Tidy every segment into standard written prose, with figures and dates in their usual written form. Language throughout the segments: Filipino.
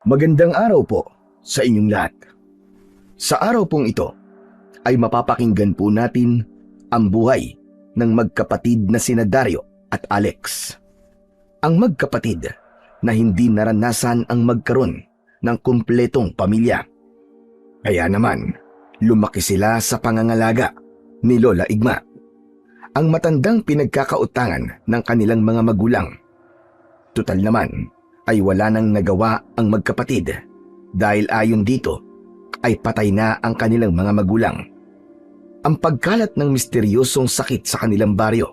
Magandang araw po sa inyong lahat. Sa araw pong ito ay mapapakinggan po natin ang buhay ng magkapatid na sina Dario at Alex. Ang magkapatid na hindi naranasan ang magkaroon ng kumpletong pamilya. Kaya naman, lumaki sila sa pangangalaga ni Lola Igma, ang matandang pinagkakautangan ng kanilang mga magulang. Tutal naman ay wala nang nagawa ang magkapatid dahil ayon dito ay patay na ang kanilang mga magulang. Ang pagkalat ng misteryosong sakit sa kanilang baryo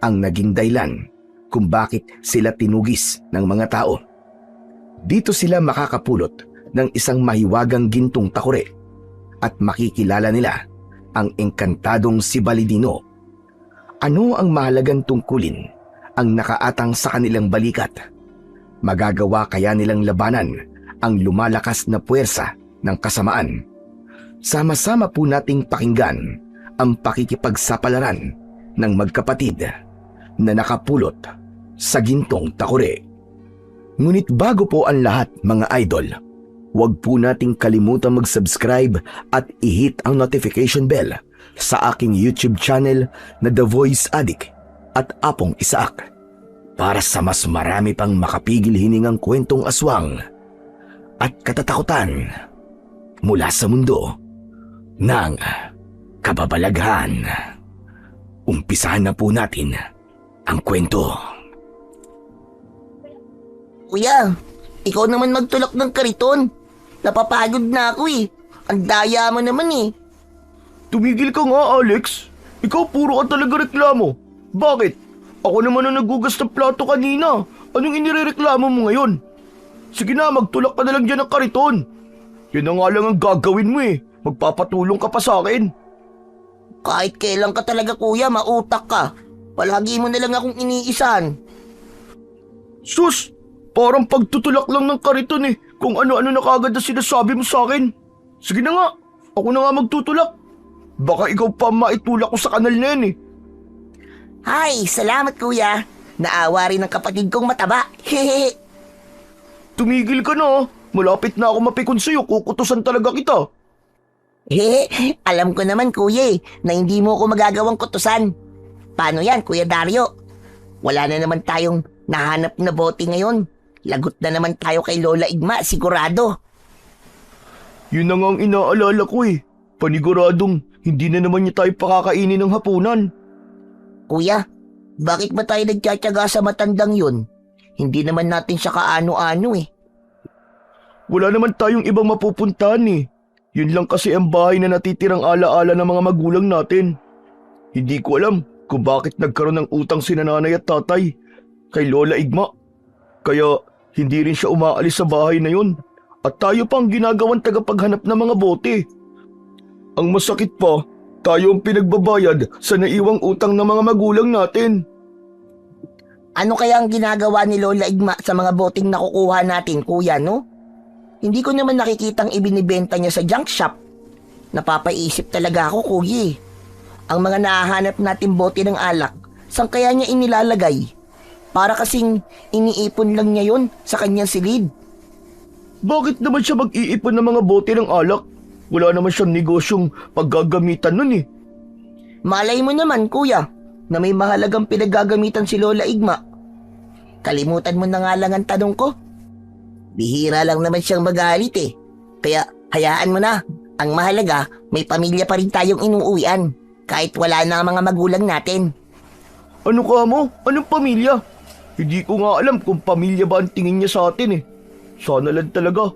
ang naging dahilan kung bakit sila tinugis ng mga tao. Dito sila makakapulot ng isang mahiwagang gintong takore at makikilala nila ang engkantadong si Balidino. Ano ang mahalagang tungkulin ang nakaatang sa kanilang balikat? Magagawa kaya nilang labanan ang lumalakas na puwersa ng kasamaan? Sama-sama po nating pakinggan ang pakikipagsapalaran ng magkapatid na nakapulot sa gintong takore. Ngunit bago po ang lahat, mga idol, huwag po nating kalimutan mag-subscribe at i-hit ang notification bell sa aking YouTube channel na The Voice Addict at Apong Isaak, para sa mas marami pang makapigil hiningang kwentong aswang at katatakutan mula sa mundo ng kababalaghan. Umpisahan na po natin ang kwento. Kuya, ikaw naman magtulak ng kariton. Napapagod na ako eh. Ang daya mo naman eh. Tumigil ka nga, Alex. Ikaw puro ka talaga reklamo. Bakit? Ako naman ang nagugas ng plato kanina. Anong inirereklamo mo ngayon? Sige na, magtulak ka na lang dyan ng kariton. Yan na nga lang ang gagawin mo eh. Magpapatulong ka pa sa akin. Kahit kailan ka talaga kuya, mautak ka. Palagi mo na lang akong iniisan. Sus! Parang pagtutulak lang ng kariton eh. Kung ano-ano na kagad na sinasabi mo sa akin. Sige na nga, ako na nga magtutulak. Baka ikaw pa maitulak ko sa kanal na yan eh. Hay, salamat kuya. Naawa rin ng kapatid kong mataba. Hehehe. Tumigil ka na. Malapit na ako mapikon sa'yo. Kukutusan talaga kita. Hehe, alam ko naman kuya na hindi mo ako magagawang kutusan. Paano yan kuya Dario? Wala na naman tayong nahanap na bote ngayon. Lagot na naman tayo kay Lola Igma, sigurado. Yun na nga ang inaalala ko eh. Paniguradong hindi na naman niya tayo pakakainin ng hapunan. Kuya, bakit ba tayo nagtsatsaga sa matandang yun? Hindi naman natin siya kaano-ano eh. Wala naman tayong ibang mapupuntahan eh. Yun lang kasi ang bahay na natitirang alaala ng mga magulang natin. Hindi ko alam kung bakit nagkaroon ng utang si nanay at tatay kay Lola Igma. Kaya hindi rin siya umaalis sa bahay na yun. At tayo pang ginagawang tagapaghanap ng mga bote. Ang masakit pa, tayo ang pinagbabayad sa naiwang utang ng mga magulang natin. Ano kaya ang ginagawa ni Lola Igma sa mga boteng nakukuha natin, kuya, no? Hindi ko naman nakikitang ibinibenta niya sa junk shop. Napapaisip talaga ako, kuya. Ang mga nahahanap natin bote ng alak, saan kaya niya inilalagay? Para kasing iniipon lang niya yon sa kanyang silid. Bakit naman siya mag-iipon ng mga bote ng alak? Wala naman siyang negosyong paggagamitan nun eh. Malay mo naman, kuya, na may mahalagang pinaggagamitan si Lola Igma. Kalimutan mo na nga lang ang tanong ko. Bihira lang naman siyang magalit eh. Kaya hayaan mo na. Ang mahalaga, may pamilya pa rin tayong inuuwian. Kahit wala na ang mga magulang natin. Ano ka mo? Anong pamilya? Hindi ko nga alam kung pamilya ba ang tingin niya sa atin eh. Sana lang talaga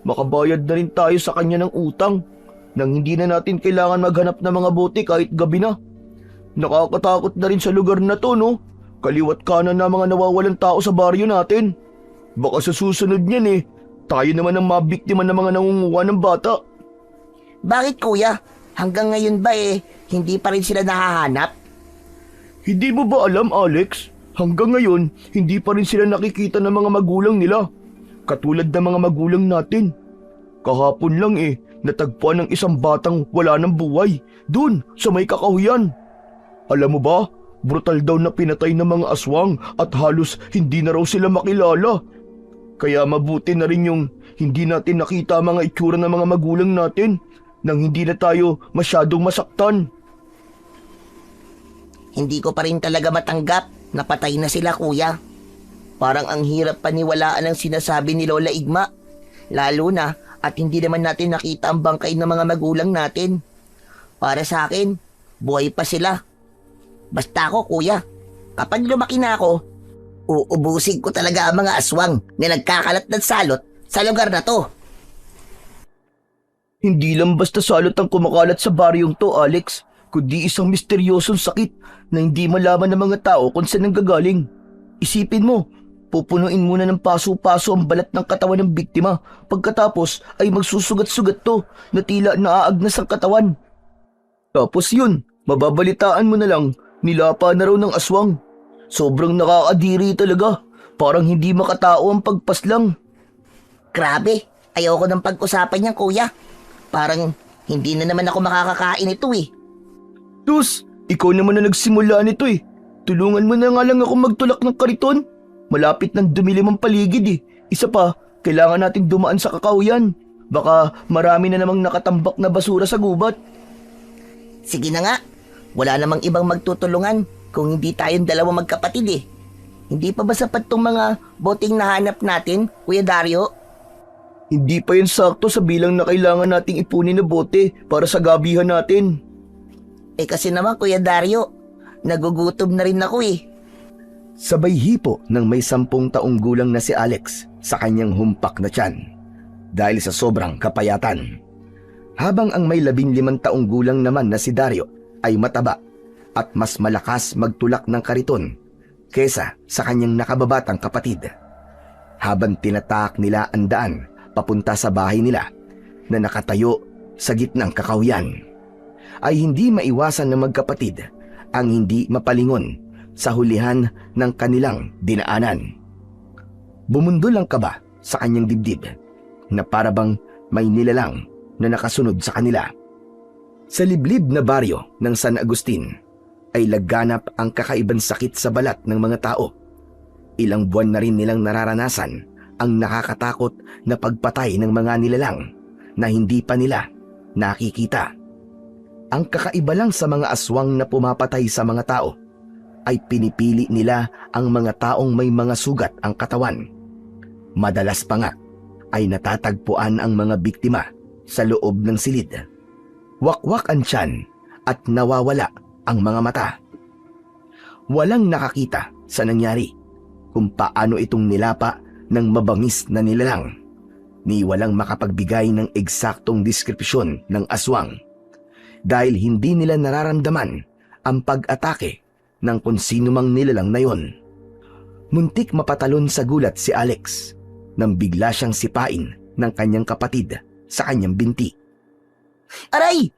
makabayad na rin tayo sa kanya ng utang nang hindi na natin kailangan maghanap ng mga bote kahit gabi na. Nakakatakot na rin sa lugar na to, no? Kaliwat kanan na mga nawawalang tao sa baryo natin. Baka sa susunod niyan eh, tayo naman ang mabiktima ng mga nangunguha ng bata. Bakit kuya? Hanggang ngayon ba hindi pa rin sila nahahanap? Hindi mo ba alam, Alex? Hanggang ngayon, hindi pa rin sila nakikita ng mga magulang nila. Katulad ng mga magulang natin. Kahapon lang natagpuan ng isang batang wala ng buhay, dun sa may kakahuyan. Alam mo ba, brutal daw na pinatay ng mga aswang at halos hindi na raw sila makilala. Kaya mabuti na rin yung hindi natin nakita ang mga itsura ng mga magulang natin nang hindi na tayo masyadong masaktan. Hindi ko pa rin talaga matanggap na patay na sila, kuya. Parang ang hirap paniwalaan ang sinasabi ni Lola Igma. Lalo na at hindi naman natin nakita ang bangkay ng mga magulang natin. Para sa akin, buhay pa sila. Basta ako, kuya, kapag lumaki na ako, uubusin ko talaga ang mga aswang na nagkakalat ng salot sa lugar na to. Hindi lang basta salot ang kumakalat sa baryong to, Alex, kundi isang misteryosong sakit na hindi malaman ng mga tao kung saan nanggagaling. Isipin mo, pupunuin muna ng paso-paso ang balat ng katawan ng biktima. Pagkatapos ay magsusugat-sugat to na tila naaagnas ang katawan. Tapos yun, mababalitaan mo na lang, nilapa na raw ng aswang. Sobrang nakakadiri talaga. Parang hindi makatao ang pagpaslang. Grabe, ayoko ng pag-usapan niyan, kuya. Parang hindi na naman ako makakakain ito eh. Dus, ikaw naman na nagsimula nito eh. Tulungan mo na nga lang ako magtulak ng kariton. Malapit nang dumilim ang paligid eh. Isa pa, kailangan nating dumaan sa kakahuyan. Baka marami na namang nakatambak na basura sa gubat. Sige na nga, wala namang ibang magtutulungan kung hindi tayong dalawa magkapatid eh. Hindi pa ba sapat tong mga boting nahanap natin, Kuya Dario? Hindi pa yun sakto sa bilang na kailangan nating ipunin na bote para sa gabihan natin. Eh kasi naman, Kuya Dario, nagugutom na rin ako eh. Sabay hipo ng may 10 taong gulang na si Alex sa kanyang humpak na tiyan dahil sa sobrang kapayatan. Habang ang may 15 taong gulang naman na si Dario ay mataba at mas malakas magtulak ng kariton kesa sa kanyang nakababatang kapatid. Habang tinatahak nila ang daan papunta sa bahay nila na nakatayo sa gitnang kakahuyan, ay hindi maiwasan ng magkapatid ang hindi mapalingon sa hulihan ng kanilang dinaanan. Bumundol ang kaba sa kanyang dibdib na parabang may nilalang na nakasunod sa kanila. Sa liblib na baryo ng San Agustin ay laganap ang kakaibang sakit sa balat ng mga tao. Ilang buwan na rin nilang nararanasan ang nakakatakot na pagpatay ng mga nilalang na hindi pa nila nakikita. Ang kakaiba lang sa mga aswang na pumapatay sa mga tao ay pinipili nila ang mga taong may mga sugat ang katawan. Madalas pa nga ay natatagpuan ang mga biktima sa loob ng silid. Wakwak ang tiyan at nawawala ang mga mata. Walang nakakita sa nangyari kung paano itong nilapa ng mabangis na nilalang, ni walang makapagbigay ng eksaktong deskripsyon ng aswang dahil hindi nila nararamdaman ang pag-atake ng kung sino mang nilalang na yon. Muntik mapatalon sa gulat si Alex nang bigla siyang sipain ng kanyang kapatid sa kanyang binti. Aray!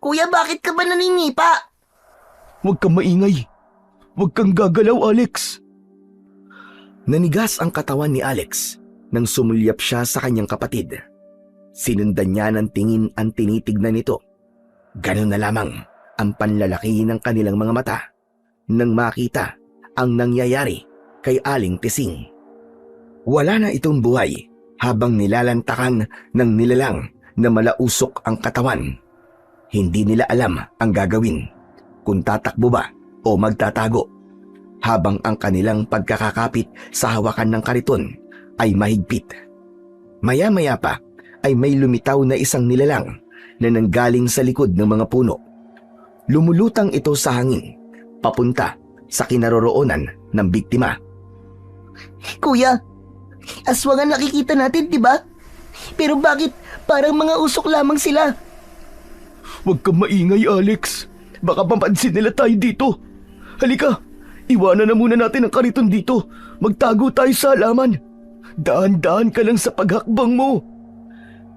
Kuya, bakit ka ba naninipa? Huwag kang maingay. Huwag kang gagalaw, Alex. Nanigas ang katawan ni Alex nang sumulyap siya sa kanyang kapatid. Sinundan niya ng tingin ang tinitignan nito. Ganun na lamang ang panlalaki ng kanilang mga mata nang makita ang nangyayari kay Aling Tesing. Wala na itong buhay habang nilalantakan ng nilalang na malausok ang katawan. Hindi nila alam ang gagawin, kung tatakbo ba o magtatago, habang ang kanilang pagkakakapit sa hawakan ng kariton ay mahigpit. Maya-maya pa ay may lumitaw na isang nilalang na nanggaling sa likod ng mga puno. Lumulutang ito sa hangin papunta sa kinaroroonan ng biktima. Kuya, aswang ang nakikita natin, di ba? Pero bakit parang mga usok lamang sila? Huwag kang maingay, Alex. Baka mapansin nila tayo dito. Halika, iwanan na muna natin ang kariton dito. Magtago tayo sa halaman. Daan-daan ka lang sa paghakbang mo.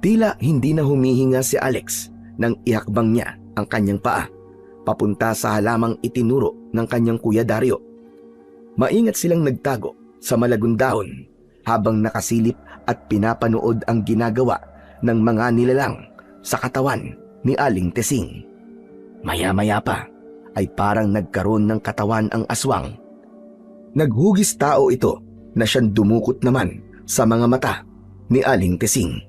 Tila hindi na humihinga si Alex nang ihakbang niya ang kanyang paa papunta sa halamang itinuro ng kanyang Kuya Dario. Maingat silang nagtago sa malagong dahon habang nakasilip at pinapanood ang ginagawa ng mga nilalang sa katawan ni Aling Tesing. Maya-maya pa ay parang nagkaroon ng katawan ang aswang. Naghugis tao ito na siyang dumukot naman sa mga mata ni Aling Tesing.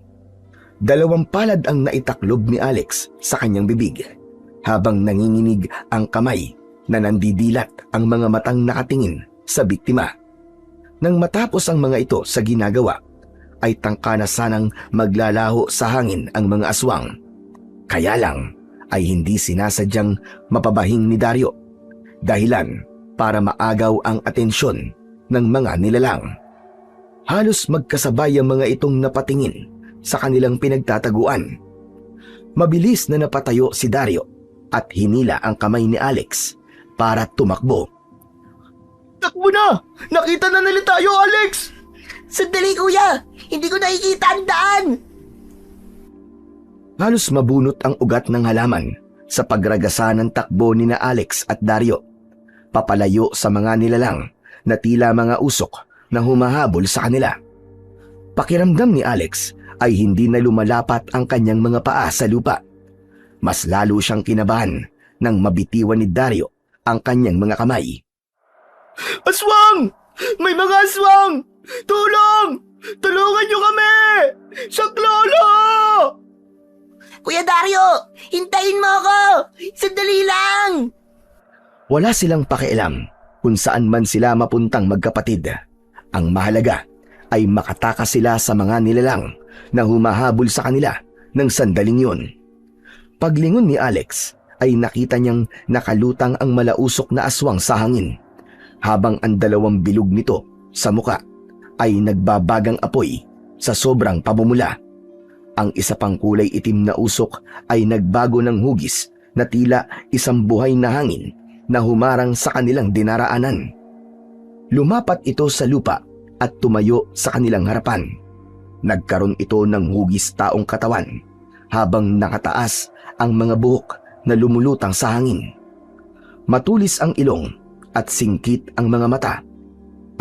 2 palad ang naitaklob ni Alex sa kanyang bibig habang nanginginig ang kamay na nandidilat ang mga matang nakatingin sa biktima. Nang matapos ang mga ito sa ginagawa, ay tangka na sanang maglalaho sa hangin ang mga aswang. Kaya lang ay hindi sinasadyang mapabahing ni Dario, dahilan para maagaw ang atensyon ng mga nilalang. Halos magkasabay ang mga itong napatingin sa kanilang pinagtataguan. Mabilis na napatayo si Dario at hinila ang kamay ni Alex para tumakbo. Takbo na! Nakita na nila tayo, Alex! Sandali kuya! Hindi ko nakikita ang daan! Halos mabunot ang ugat ng halaman sa pagragasa ng takbo ni na Alex at Dario, papalayo sa mga nilalang na tila mga usok na humahabol sa kanila. Pakiramdam ni Alex ay hindi na lumalapat ang kanyang mga paa sa lupa. Mas lalo siyang kinabahan nang mabitiwan ni Dario ang kanyang mga kamay. Aswang! May mga aswang! Tulong! Tulungan niyo kami! Saklolo! Kuya Dario! Hintayin mo ako! Sandali lang! Wala silang pakialam kung saan man sila mapuntang magkapatid. Ang mahalaga ay makatakas sila sa mga nilalang na humahabol sa kanila ng sandaling yun. Paglingon ni Alex ay nakita niyang nakalutang ang malausok na aswang sa hangin, habang ang 2 bilog nito sa muka ay nagbabagang apoy sa sobrang pamumula. Ang isa pang kulay itim na usok ay nagbago ng hugis na tila isang buhay na hangin na humarang sa kanilang dinaraanan. Lumapat ito sa lupa at tumayo sa kanilang harapan. Nagkaroon ito ng hugis taong katawan habang nakataas ang mga buhok na lumulutang sa hangin. Matulis ang ilong at singkit ang mga mata.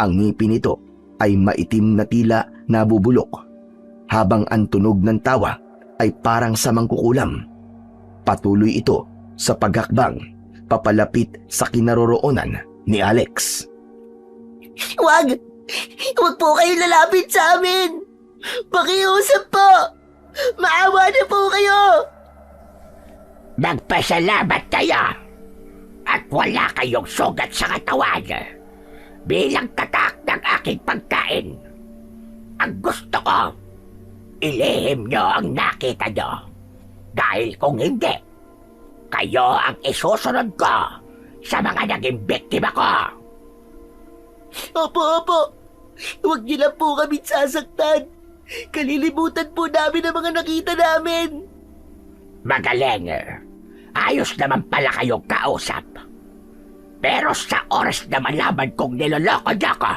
Ang ngipin nito ay maitim na tila nabubulok, habang ang tunog ng tawa ay parang sa mangkukulam. Patuloy ito sa paghakbang papalapit sa kinaroroonan ni Alex. Wag! Wag po kayo lalapit sa amin! Pakiusap po! Maawa na po kayo! Magpasalamat kayo at wala kayong sugat sa katawan bilang tatak ng aking pagkain. Ang gusto ko, ilihim nyo ang nakita nyo. Dahil kung hindi, kayo ang isusunod ko sa mga naging biktima ko. Opo. Huwag niyo lang po kami sasaktan. Kalilimutan po namin ang mga nakita namin. Magaling. Ayos naman pala kayong kausap. Pero sa oras na malaman kong niloloko niyo ko,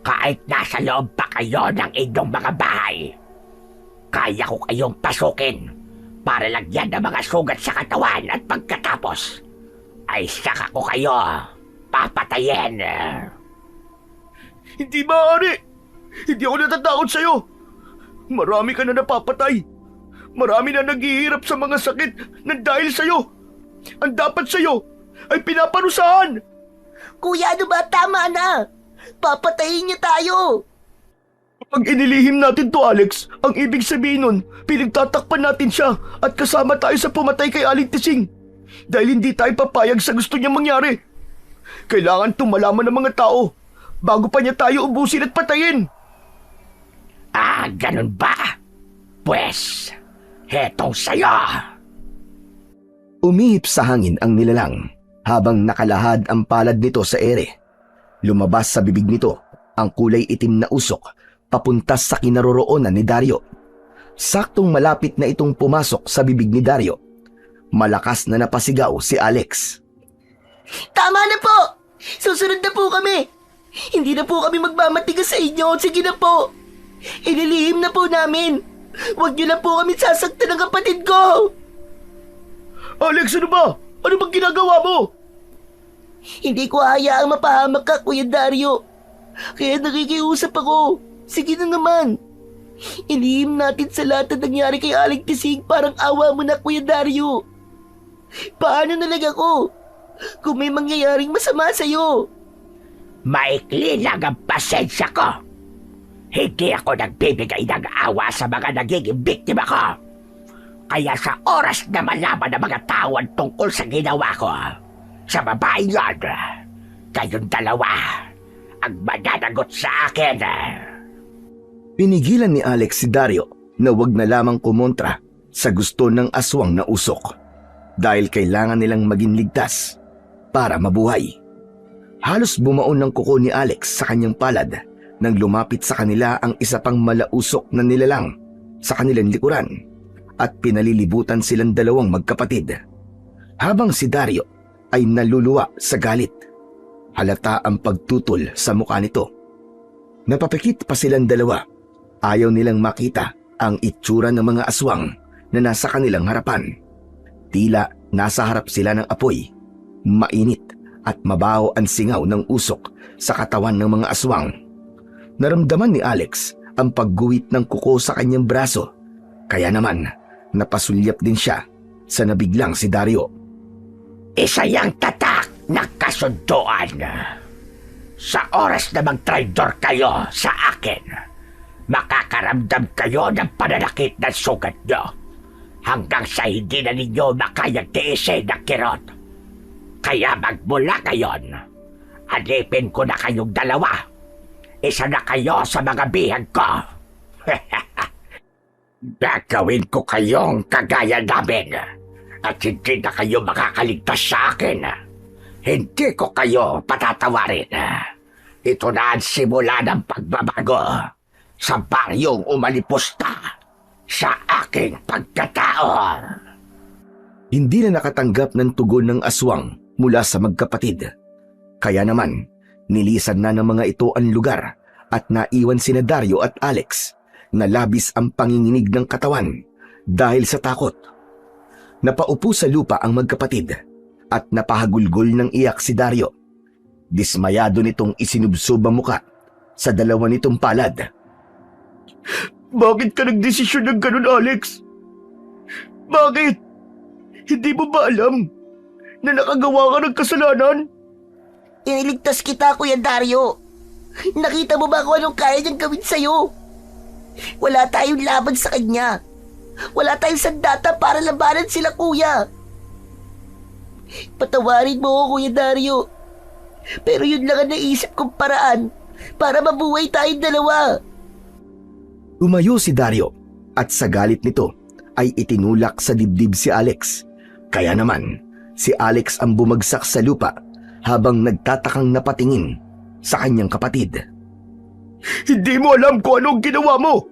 kahit nasa loob pa kayo ng inyong mga bahay, kaya ko kayong pasukin para lagyan ng mga sugat sa katawan at pagkatapos ay saka ko kayo papatayin. Hindi maaari! Hindi ako natatakot sa'yo! Marami ka na napapatay! Marami na naghihirap sa mga sakit na dahil sa'yo! Ang dapat sa'yo ay pinaparusahan! Kuya, ano ba? Tama na! Papatayin niyo tayo! Pag inilihim natin to, Alex, ang ibig sabihin nun, pinagtatakpan natin siya at kasama tayo sa pumatay kay Aling Tesing. Dahil hindi tayo papayag sa gusto niyang mangyari. Kailangan itong malaman ng mga tao bago pa niya tayo ubusin at patayin. Ah, ganun ba? Pwes, hetong sa'yo. Umihip sa hangin ang nilalang habang nakalahad ang palad nito sa ere. Lumabas sa bibig nito ang kulay itim na usok papuntas sa kinaroroonan ni Dario. Saktong malapit na itong pumasok sa bibig ni Dario, malakas na napasigaw si Alex. Tama na po! Susunod na po kami! Hindi na po kami magmamatigas sa inyo. Sige na po! Inilihim na po namin! Huwag niyo na po kami sasaktan ng kapatid ko! Alex, ano ba? Ano bang ginagawa mo? Hindi ko hayaang mapahamak ka, Kuya Dario. Kaya nakikiusap ako. Sige na naman. Ilihim natin sa lahat na nangyari kay Aling Tesing. Parang awa mo na, Kuya Dario. Paano na lang ako kung may mangyayaring masama sa'yo? Maikli lang ang pasensya ko. Hindi ako nagbibigay ng awa sa mga nagiging biktima ko. Kaya sa oras na malaman ng mga tao ang tungkol sa ginawa ko, sa babae yon, kayong dalawa ang mananagot sa akin. Pinigilan ni Alex si Dario na wag na lamang kumontra sa gusto ng aswang na usok dahil kailangan nilang maging ligtas para mabuhay. Halos bumaon ng kuko ni Alex sa kanyang palad nang lumapit sa kanila ang isa pang malausok na nilalang sa kanilang likuran at pinalilibutan silang dalawang magkapatid. Habang si Dario ay naluluwa sa galit, halata ang pagtutol sa mukha nito. Napapikit pa silang dalawa. Ayaw nilang makita ang itsura ng mga aswang na nasa kanilang harapan. Tila nasa harap sila ng apoy. Mainit at mabaho ang singaw ng usok sa katawan ng mga aswang. Naramdaman ni Alex ang pagguhit ng kuko sa kanyang braso. Kaya naman, napasulyap din siya sa nabiglang si Dario. Isa yang tatak na kasunduan. Sa oras na mag-traidor kayo sa akin, makakaramdam kayo ng pananakit ng sugat nyo hanggang sa hindi na ninyo makayang tiisin ng kirot. Kaya magmula ngayon, alipin ko na kayong dalawa. Isa na kayo sa mga bihag ko. Gagawin ko kayong kagaya namin at hindi na kayo makakaligtas sa akin. Hindi ko kayo patatawarin. Ito na ang simula ng pagbabago sa baryong umalipusta sa aking pagkatao. Hindi na nakatanggap ng tugon ng aswang mula sa magkapatid. Kaya naman, nilisan na ng mga ito ang lugar at naiwan sina Dario at Alex na labis ang panginginig ng katawan dahil sa takot. Napaupo sa lupa ang magkapatid at napahagulgol ng iyak si Dario. Dismayado nitong isinubsob ang muka sa dalawa nitong palad. Bakit ka nagdesisyon ng ganun, Alex? Bakit? Hindi mo ba alam na nakagawa ka ng kasalanan? Iniligtas kita, Kuya Dario. Nakita mo ba kung anong kaya niyang gawin sa'yo? Wala tayong laban sa kanya. Wala tayong sandata para labanan sila, Kuya. Patawarin mo ako, Kuya Dario. Pero yun lang ang naisip kong paraan para mabuhay tayong dalawa. Umayo si Dario at sa galit nito ay itinulak sa dibdib si Alex. Kaya naman, si Alex ang bumagsak sa lupa habang nagtatakang napatingin sa kanyang kapatid. Hindi mo alam kung anong ginawa mo!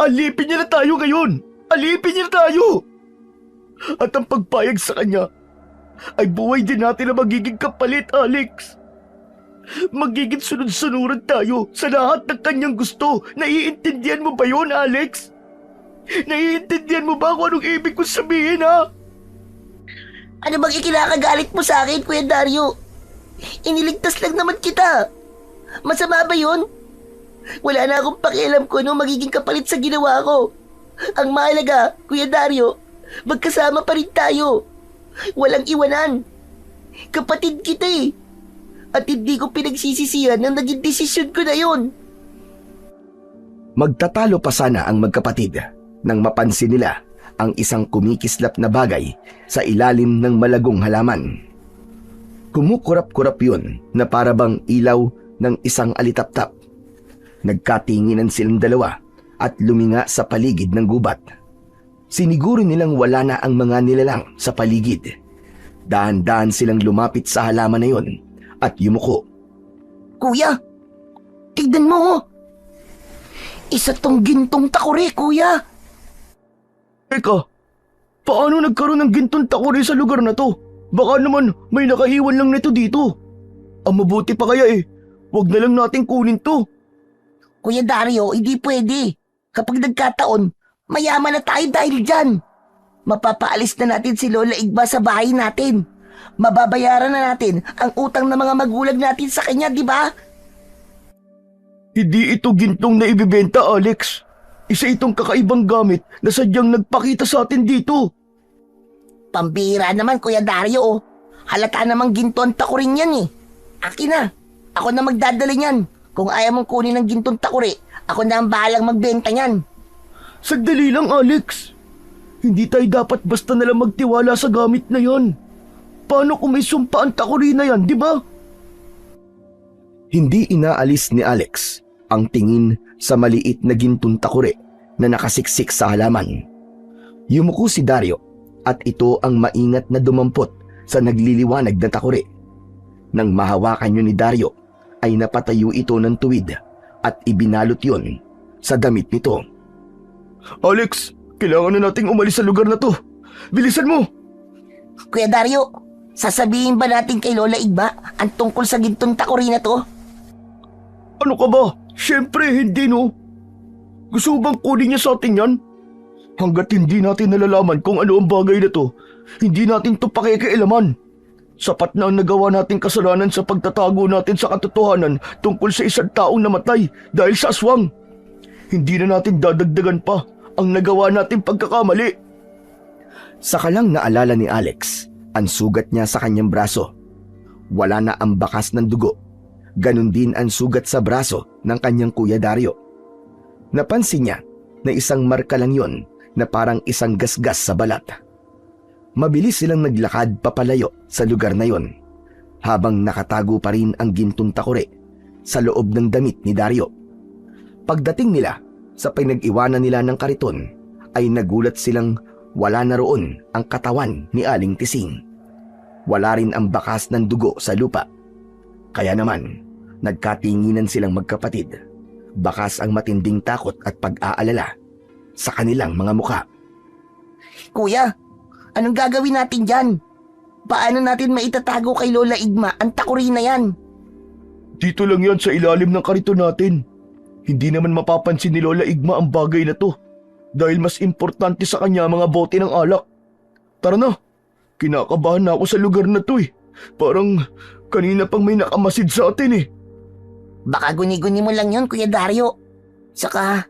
Alipin niya na tayo ngayon! Alipin niya na tayo! At ang pagpayag sa kanya ay buhay din natin na magiging kapalit, Alex. Magiging sunod-sunuran tayo sa lahat ng kanyang gusto. Naiintindihan mo ba yun, Alex? Naiintindihan mo ba kung anong ibig kong sabihin, ha? Ano bang ikinakagalit mo sa akin, Kuya Dario? Iniligtas lang naman kita. Masama ba yun? Wala na akong pakialam kung ano magiging kapalit sa ginawa ko. Ang mahalaga, Kuya Dario, magkasama pa rin tayo. Walang iwanan. Kapatid kita eh. At hindi ko pinagsisisihan na naging desisyon ko na yun. Magtatalo pa sana ang magkapatid nang mapansin nila ang isang kumikislap na bagay sa ilalim ng malagong halaman. Kumukurap-kurap yun na parabang ilaw ng isang alitaptap. Nagkatinginan silang dalawa at luminga sa paligid ng gubat. Siniguro nilang wala na ang mga nilalang sa paligid. Dahan-dahan silang lumapit sa halaman na yun at yumuko. Kuya, tignan mo. Isa tong gintong takore, Kuya. Teka, paano nagkaroon ng gintong takore sa lugar na to? Baka naman may nakaiwan lang nito dito. Ang mabuti pa kaya wag na lang nating kunin to. Kuya Dario, hindi pwede. Kapag nagkataon, mayaman na tayo dahil dyan. Mapapaalis na natin si Lola Igba sa bahay natin. Mababayaran na natin ang utang ng mga magulang natin sa kanya, di ba? Hindi ito gintong na ibibenta, Alex. Isa itong kakaibang gamit na sadyang nagpakita sa atin dito. Pambira naman, Kuya Dario. Halata namang ginto ang takurin yan eh. Akin na. Ako na magdadala niyan. Kung ayaw mong kunin ng gintong takuri, ako na ang bahalang magbenta niyan. Sandali lang, Alex. Hindi tayo dapat basta nalang magtiwala sa gamit na yon. Paano kung may sumpa ang takuri na yan, di ba? Hindi inaalis ni Alex ang tingin sa maliit na gintong takuri na nakasiksik sa halaman. Yumuko si Dario at ito ang maingat na dumampot sa nagliliwanag na takuri. Nang mahawakan yun ni Dario, ay napatayo ito ng tuwid at ibinalot yun sa damit nito. Alex, kailangan na nating umalis sa lugar na to. Bilisan mo! Kuya Dario, sasabihin ba natin kay Lola Igma ang tungkol sa gintong takuri na to? Ano ka ba? Siyempre hindi, no. Gusto mo bang kunin niya sa atin yan? Hanggat hindi natin nalalaman kung ano ang bagay na to, hindi natin to pakikialaman. Sapat na ang nagawa nating kasalanan sa pagtatago natin sa katotohanan tungkol sa isang taong namatay dahil sa aswang. Hindi na natin dadagdagan pa ang nagawa nating pagkakamali. Saka lang naalala ni Alex ang sugat niya sa kanyang braso. Wala na ang bakas ng dugo. Ganon din ang sugat sa braso ng kanyang kuya Dario. Napansin niya na isang marka lang yon na parang isang gasgas sa balat. Mabilis silang naglakad papalayo sa lugar na yon, habang nakatago pa rin ang gintong takuri sa loob ng damit ni Dario. Pagdating nila sa pinag-iwanan nila ng kariton, ay nagulat silang wala na roon ang katawan ni Aling Tising. Wala rin ang bakas ng dugo sa lupa. Kaya naman, nagkatinginan silang magkapatid. Bakas ang matinding takot at pag-aalala sa kanilang mga muka. Kuya, anong gagawin natin dyan? Paano natin maitatago kay Lola Igma ang takuri na yan? Dito lang yan sa ilalim ng kariton natin. Hindi naman mapapansin ni Lola Igma ang bagay na to dahil mas importante sa kanya mga bote ng alak. Tara na, kinakabahan na ako sa lugar na to eh. Parang kanina pang may nakamasid sa atin eh. Baka guni-guni mo lang yun, Kuya Dario. Saka,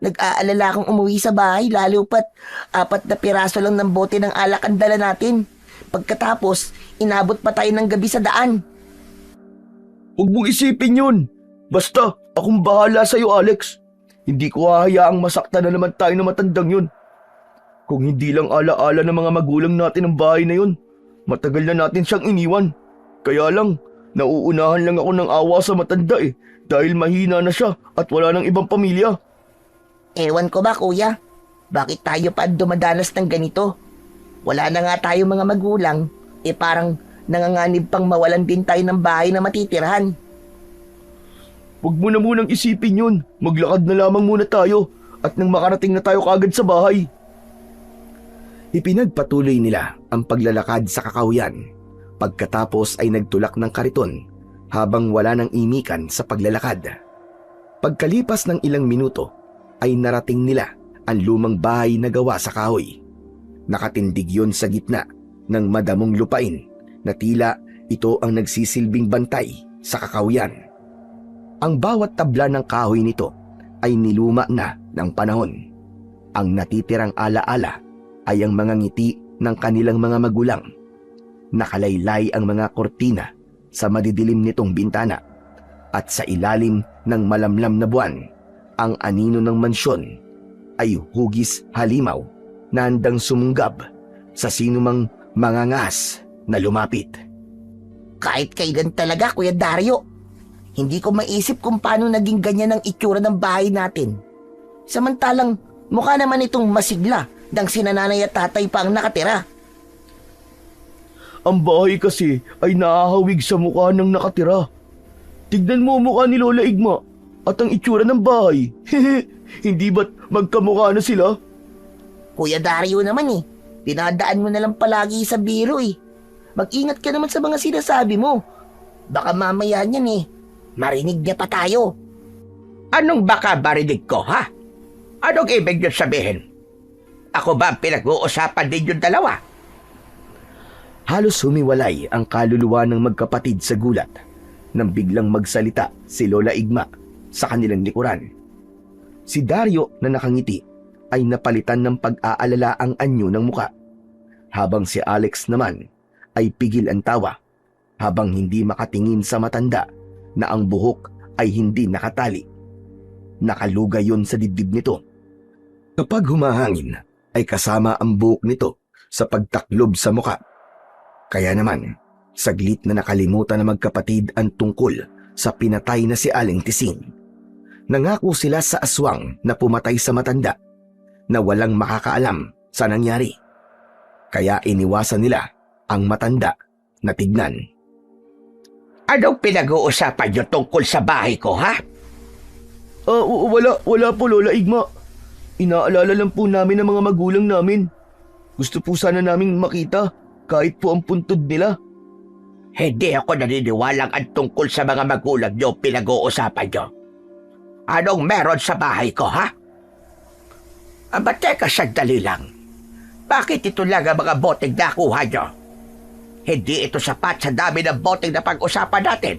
nag-aalala akong umuwi sa bahay lalo pat 4 na piraso lang ng bote ng alak ang dala natin. Pagkatapos, inabot pa tayo ng gabi sa daan. Huwag mong isipin yun. Basta, akong bahala sa'yo, Alex. Hindi ko hahayaang masaktan na naman tayo ng matandang yun. Kung hindi lang alaala ng mga magulang natin ang bahay na yun, matagal na natin siyang iniwan. Kaya lang, nauunahan lang ako ng awa sa matanda eh, dahil mahina na siya at wala nang ibang pamilya. Ewan ko ba, Kuya? Bakit tayo pa dumadanas ng ganito? Wala na nga tayo mga magulang, parang nanganganib pang mawalan din tayo ng bahay na matitirhan. Huwag mo na munang isipin yun. Maglakad na lamang muna tayo at nang makarating na tayo kaagad sa bahay. Ipinagpatuloy nila ang paglalakad sa kakahuyan. Pagkatapos ay nagtulak ng kariton habang wala nang imikan sa paglalakad. Pagkalipas ng ilang minuto ay narating nila ang lumang bahay na gawa sa kahoy. Nakatindig yun sa gitna ng madamong lupain na tila ito ang nagsisilbing bantay sa kakahuyan. Ang bawat tabla ng kahoy nito ay niluma na ng panahon. Ang natitirang alaala ay ang mga ngiti ng kanilang mga magulang. Nakalaylay ang mga kortina sa madidilim nitong bintana at sa ilalim ng malamlam na buwan, ang anino ng mansyon ay hugis halimaw na handang sumunggab sa sinumang mangangas na lumapit. Kahit kailan talaga, Kuya Dario, hindi ko maisip kung paano naging ganyan ang itsura ng bahay natin. Samantalang mukha naman itong masigla nang sinananay at tatay pa ang nakatira. Ang bahay kasi ay nahahawig sa mukha ng nakatira. Tignan mo ang mukha ni Lola Igma at ang itsura ng bahay. Hindi ba't magkamukha na sila? Kuya Dario naman dinadaan mo na lang palagi sa biro Mag-ingat ka naman sa mga sinasabi mo. Baka mamaya niyan marinig niya pa tayo. Anong baka marinig ko, ha? Anong ibig niyo sabihin? Ako ba ang pinag-uusapan ninyong dalawa? Halos humiwalay ang kaluluwa ng magkapatid sa gulat nang biglang magsalita si Lola Igma sa kanilang likuran. Si Dario na nakangiti ay napalitan ng pag-aalala ang anyo ng muka, habang si Alex naman ay pigil ang tawa habang hindi makatingin sa matanda na ang buhok ay hindi nakatali. Nakalugay yon sa dibdib nito. Kapag humahangin ay kasama ang buhok nito sa pagtaklob sa muka. Kaya naman, saglit na nakalimutan ng magkapatid ang tungkol sa pinatay na si Aling Tising. Nangako sila sa aswang na pumatay sa matanda na walang makakaalam sa nangyari. Kaya iniwasan nila ang matanda na tignan. Anong pinag-uusapan niyo tungkol sa bahay ko, ha? Wala po, Lola Igma. Inaalala lang po namin ang mga magulang namin. Gusto po sana naming makita kahit po ang puntod nila. Hindi ako naniniwalang ang tungkol sa mga magulang niyo pinag-uusapan niyo. Anong meron sa bahay ko, ha? Teka, sandali lang. Bakit ito lang ang mga boteng nakuha niyo? Hindi ito sapat sa dami ng boteng na pag-usapan natin.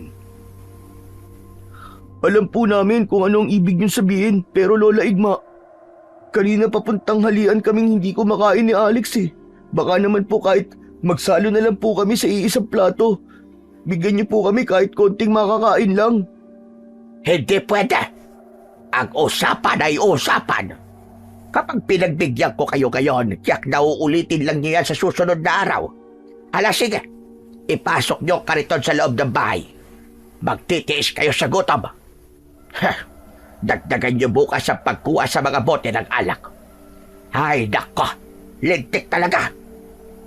Alam po namin kung anong ibig niyong sabihin, pero Lola Igma, kanina papuntang halian kaming hindi kumakain ni Alex eh. Baka naman po kahit magsalo na lang po kami sa iisang plato. Bigyan niyo po kami kahit konting makakain lang. Hindi pwede. Ang usapan ay usapan. Kapag pinagbigyan ko kayo ngayon, tiyak na uulitin lang niyo yan sa susunod na araw. Sige, ipasok niyo ang kariton sa loob ng bahay. Magtitiis kayo sa gutom. Dagdagan niyo bukas ang pagkuha sa mga bote ng alak. Ay, nako, lintik talaga.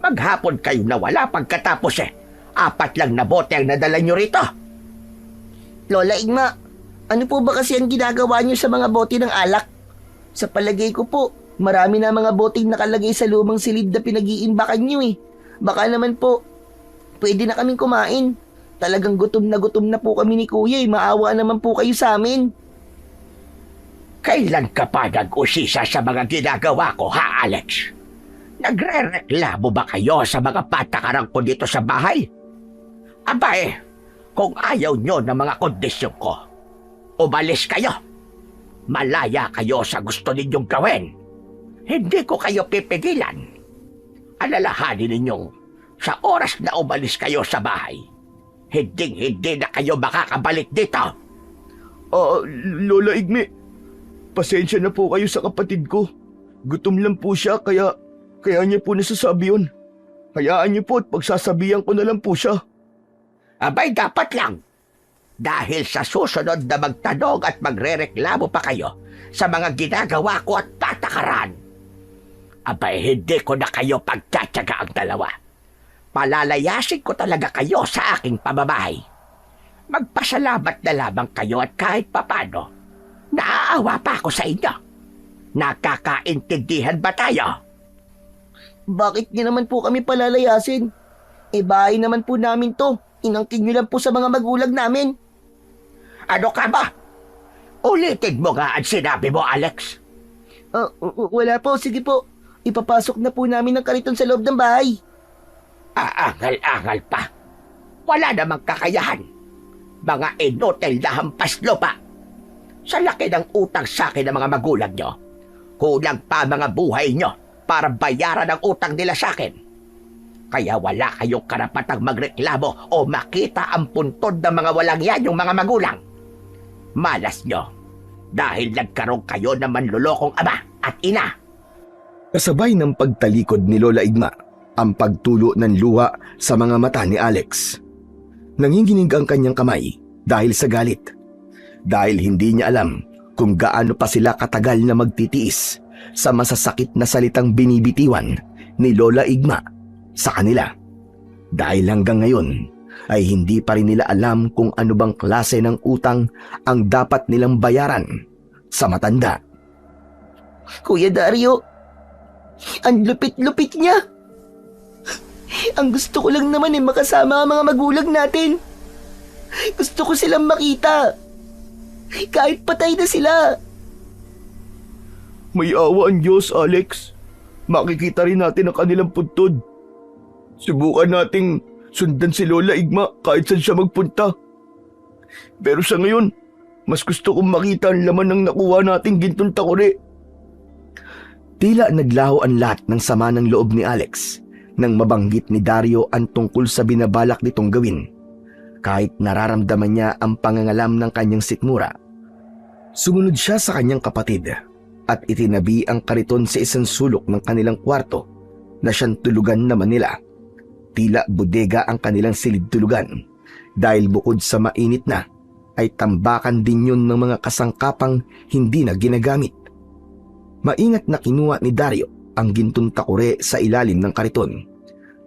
Maghapon kayo nawala pagkatapos 4 lang na bote ang nadala niyo rito. Lola Igma, ano po ba kasi ang ginagawa niyo sa mga bote ng alak? Sa palagay ko po, marami na mga boteng nakalagay sa lumang silid na pinag-iimbakan niyo eh. Baka naman po, pwede na kaming kumain. Talagang gutom na po kami ni Kuya eh. Maawa naman po kayo sa amin. Kailan ka pa nag-usisa sa mga ginagawa ko, ha, Alex? Nagre-reklamo ba kayo sa mga patakaran ko dito sa bahay? Kung ayaw nyo ng mga kondisyon ko, umalis kayo. Malaya kayo sa gusto ninyong gawin. Hindi ko kayo pipigilan. Alalahanin ninyong sa oras na umalis kayo sa bahay, hindi na kayo makakabalik dito. Lola Igme, pasensya na po kayo sa kapatid ko. Gutom lang po siya kaya niya po nasasabi yun. Hayaan niyo po at pagsasabihan ko na lang po siya. Dapat lang. Dahil sa susunod na magtanong at magrereklamo pa kayo sa mga ginagawa ko at patakaran, hindi ko na kayo pagtsatsaga ang dalawa. Palalayasin ko talaga kayo sa aking pamamahay. Magpasalamat na lamang kayo at kahit papano, naaawa pa ako sa inyo. Nakakaintindihan ba tayo? Bakit niyo naman po kami palalayasin? Bahay naman po namin to. Inangkin niyo lang po sa mga magulang namin. Ano ka ba? Ulitin mo nga ang sinabi mo, Alex. Wala po, sige po. Ipapasok na po namin ang kariton sa loob ng bahay. Aangal-angal pa. Wala namang kakayahan. Mga inotel na hampas lupa. Sa laki ng utang sa akin ng mga magulang nyo, kulang pa mga buhay nyo para bayaran ang utang nila sa akin. Kaya wala kayong karapatang magreklamo o makita ang puntod ng mga walang yan yung mga magulang. Malas nyo dahil nagkaroon kayo ng manlulokong ama at ina. Kasabay ng pagtalikod ni Lola Igma ang pagtulo ng luha sa mga mata ni Alex. Nanginginig ang kanyang kamay dahil sa galit. Dahil hindi niya alam kung gaano pa sila katagal na magtitiis sa masasakit na salitang binibitiwan ni Lola Igma sa kanila. Dahil hanggang ngayon ay hindi pa rin nila alam kung ano bang klase ng utang ang dapat nilang bayaran sa matanda. Kuya Dario, ang lupit-lupit niya. Ang gusto ko lang naman makasama ang mga magulang natin. Gusto ko silang makita. Kahit patay na sila. May awa ang Diyos, Alex. Makikita rin natin ang kanilang puntod. Subukan nating sundan si Lola Igma kahit saan siya magpunta. Pero sa ngayon, mas gusto kong makita ang laman ng nakuha nating gintong takore. Tila naglaho ang lahat ng sama ng loob ni Alex nang mabanggit ni Dario ang tungkol sa binabalak nitong gawin. kahit nararamdaman niya ang pangangalam ng kanyang sikmura. Sumunod siya sa kanyang kapatid at itinabi ang kariton sa isang sulok ng kanilang kwarto na siyang tulugan naman nila. Tila bodega ang kanilang silid tulugan dahil bukod sa mainit na ay tambakan din yun ng mga kasangkapang hindi na ginagamit. Maingat na kinuha ni Dario ang gintong takure sa ilalim ng kariton,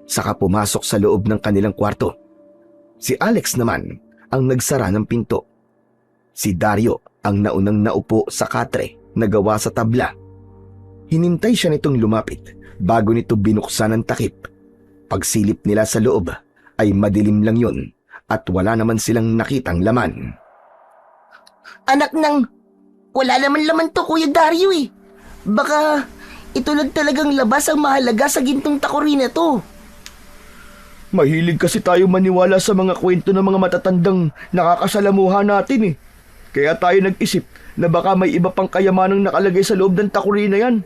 saka pumasok sa loob ng kanilang kwarto. Si Alex naman ang nagsara ng pinto. Si Dario ang naunang naupo sa katre na gawa sa tabla. Hinintay siya nitong lumapit bago nito binuksan ang takip. Pagsilip nila sa loob ay madilim lang yun at wala naman silang nakitang laman. Anak ng... Wala naman laman to, Kuya Dario eh. Baka ito lang talagang labas ang mahalaga sa gintong takuri na to. Mahilig kasi tayo maniwala sa mga kwento ng mga matatandang nakakasalamuha natin eh. Kaya tayo nag-isip na baka may iba pang kayamanang nakalagay sa loob ng takuri na yan.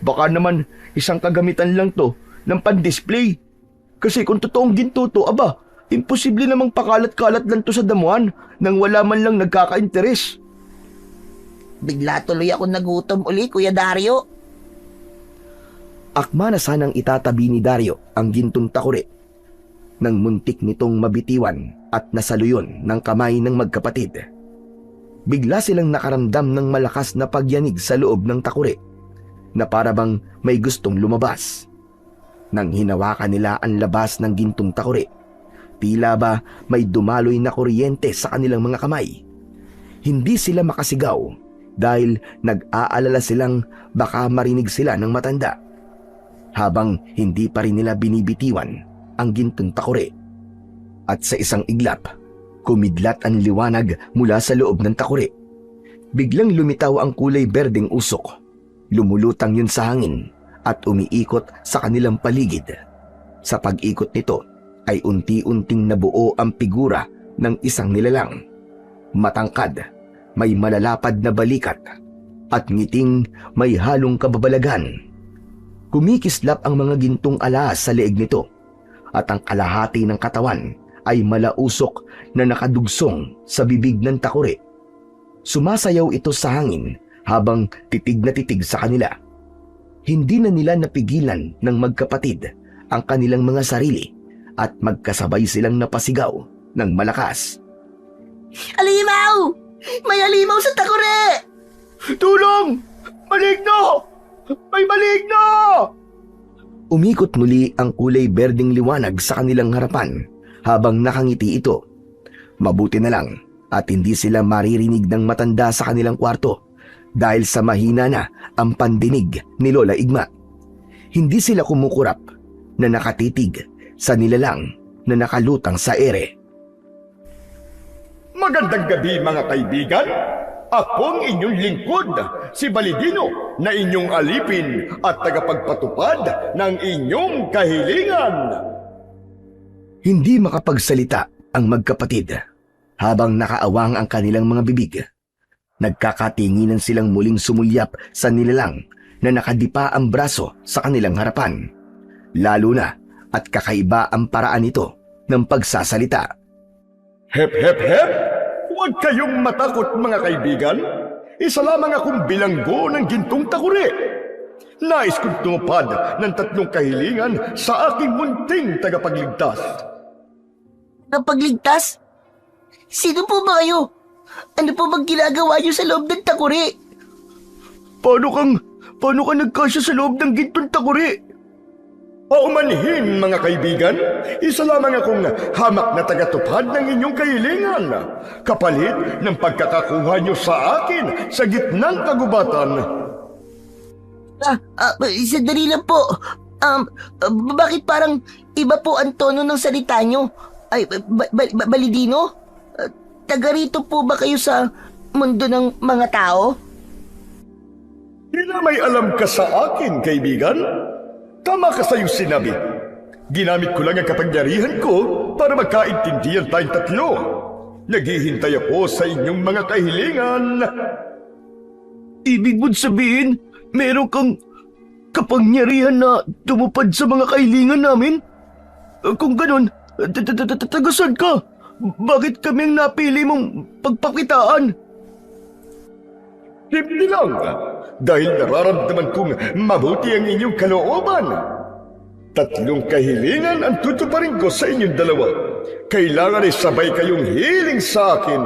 Baka naman isang kagamitan lang to ng pan-display. Kasi kung totoong ginto to, aba, imposible namang pakalat-kalat lang to sa damuhan nang wala man lang nagkaka-interes. Bigla tuloy ako nagutom uli, Kuya Dario. Akma na sanang itatabi ni Dario ang gintong takure nang muntik nitong mabitiwan at nasaluyon ng kamay ng magkapatid. Bigla silang nakaramdam ng malakas na pagyanig sa loob ng takure na para bang may gustong lumabas. Nang hinawakan nila ang labas ng gintong takure, tila ba may dumaloy na kuryente sa kanilang mga kamay. Hindi sila makasigaw dahil nag-aalala silang baka marinig sila ng matanda. Habang hindi pa rin nila binibitiwan ang gintong takure. At sa isang iglap, kumidlat ang liwanag mula sa loob ng takure. Biglang lumitaw ang kulay berdeng usok. Lumulutang yun sa hangin at umiikot sa kanilang paligid. Sa pag-ikot nito ay unti-unting nabuo ang figura ng isang nilalang. Matangkad, may malalapad na balikat at ngiting may halong kababalagan. Kumikislap ang mga gintong alas sa leeg nito at ang kalahati ng katawan ay malausok na nakadugsong sa bibig ng takure. Sumasayaw ito sa hangin habang titig na titig sa kanila. Hindi na nila napigilan ng magkapatid ang kanilang mga sarili at magkasabay silang napasigaw ng malakas. Alimaw! May alimaw sa takure! Tulong! Maligno! May maligno! Umikot muli ang kulay berdeng liwanag sa kanilang harapan habang nakangiti ito. Mabuti na lang at hindi sila maririnig ng matanda sa kanilang kwarto dahil sa mahina na ang pandinig ni Lola Igma. Hindi sila kumukurap na nakatitig sa nilalang na nakalutang sa ere. Magandang gabi mga kaibigan. Ako ang inyong lingkod, si Balidino, na inyong alipin at tagapagpatupad ng inyong kahilingan. Hindi makapagsalita ang magkapatid habang nakaawang ang kanilang mga bibig. Nagkakatinginan silang muling sumulyap sa nilalang na nakadipa ang braso sa kanilang harapan. Lalo na at kakaiba ang paraan nito ng pagsasalita. Hep, hep, hep! Huwag kayong matakot mga kaibigan. Isa lamang akong bilanggo ng gintong takure. Nais kong tumupad ng 3 kahilingan sa aking munting tagapagligtas. Tagapagligtas? Sino po ba kayo? Ano po bang ginagawa niyo sa loob ng takure? Paano ka nagkasya sa loob ng gintong takure? Paumanhin mga kaibigan, isa lamang akong hamak na tagatupad ng inyong kahilingan. Kapalit ng pagkakakuha niyo sa akin sa gitnang kagubatan. Sandali lang po. Bakit parang iba po ang tono ng salita niyo? Ay, Balidino? Taga rito po ba kayo sa mundo ng mga tao? Tila may alam ka sa akin, kaibigan. Tama ka sa iyong sinabi. Ginamit ko lang ang kapangyarihan ko para magkaintindihan tayong 3. Naghihintay ako sa inyong mga kahilingan. Ibig mo't sabihin, meron kang kapangyarihan na tumupad sa mga kahilingan namin? Kung ganon, tagasan ka? Bakit kami ang napili mong pagpakitaan? Simple lang, dahil nararamdaman kong mabuti ang inyong kalooban. 3 kahilingan ang tutuparin ko sa inyong dalawa. Kailangan ay sabay kayong hiling sa akin.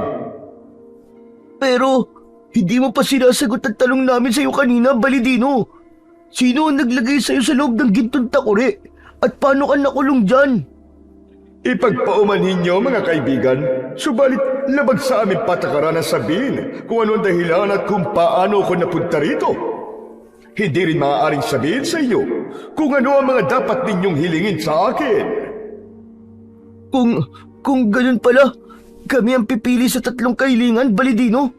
Pero, hindi mo pa sinasagot ang tanong namin sa'yo kanina, Balidino. Sino ang naglagay sa'yo sa loob ng gintong takuri? At paano ka nakulong dyan? Ipagpaumanhin niyo mga kaibigan, subalit labag sa aming patakaran na sabihin kung ano ang dahilan at kung paano ako napunta rito. Hindi rin maaaring sabihin sa inyo kung ano ang mga dapat ninyong hilingin sa akin. Kung ganun pala, kami ang pipili sa 3 kahilingan, Balidino.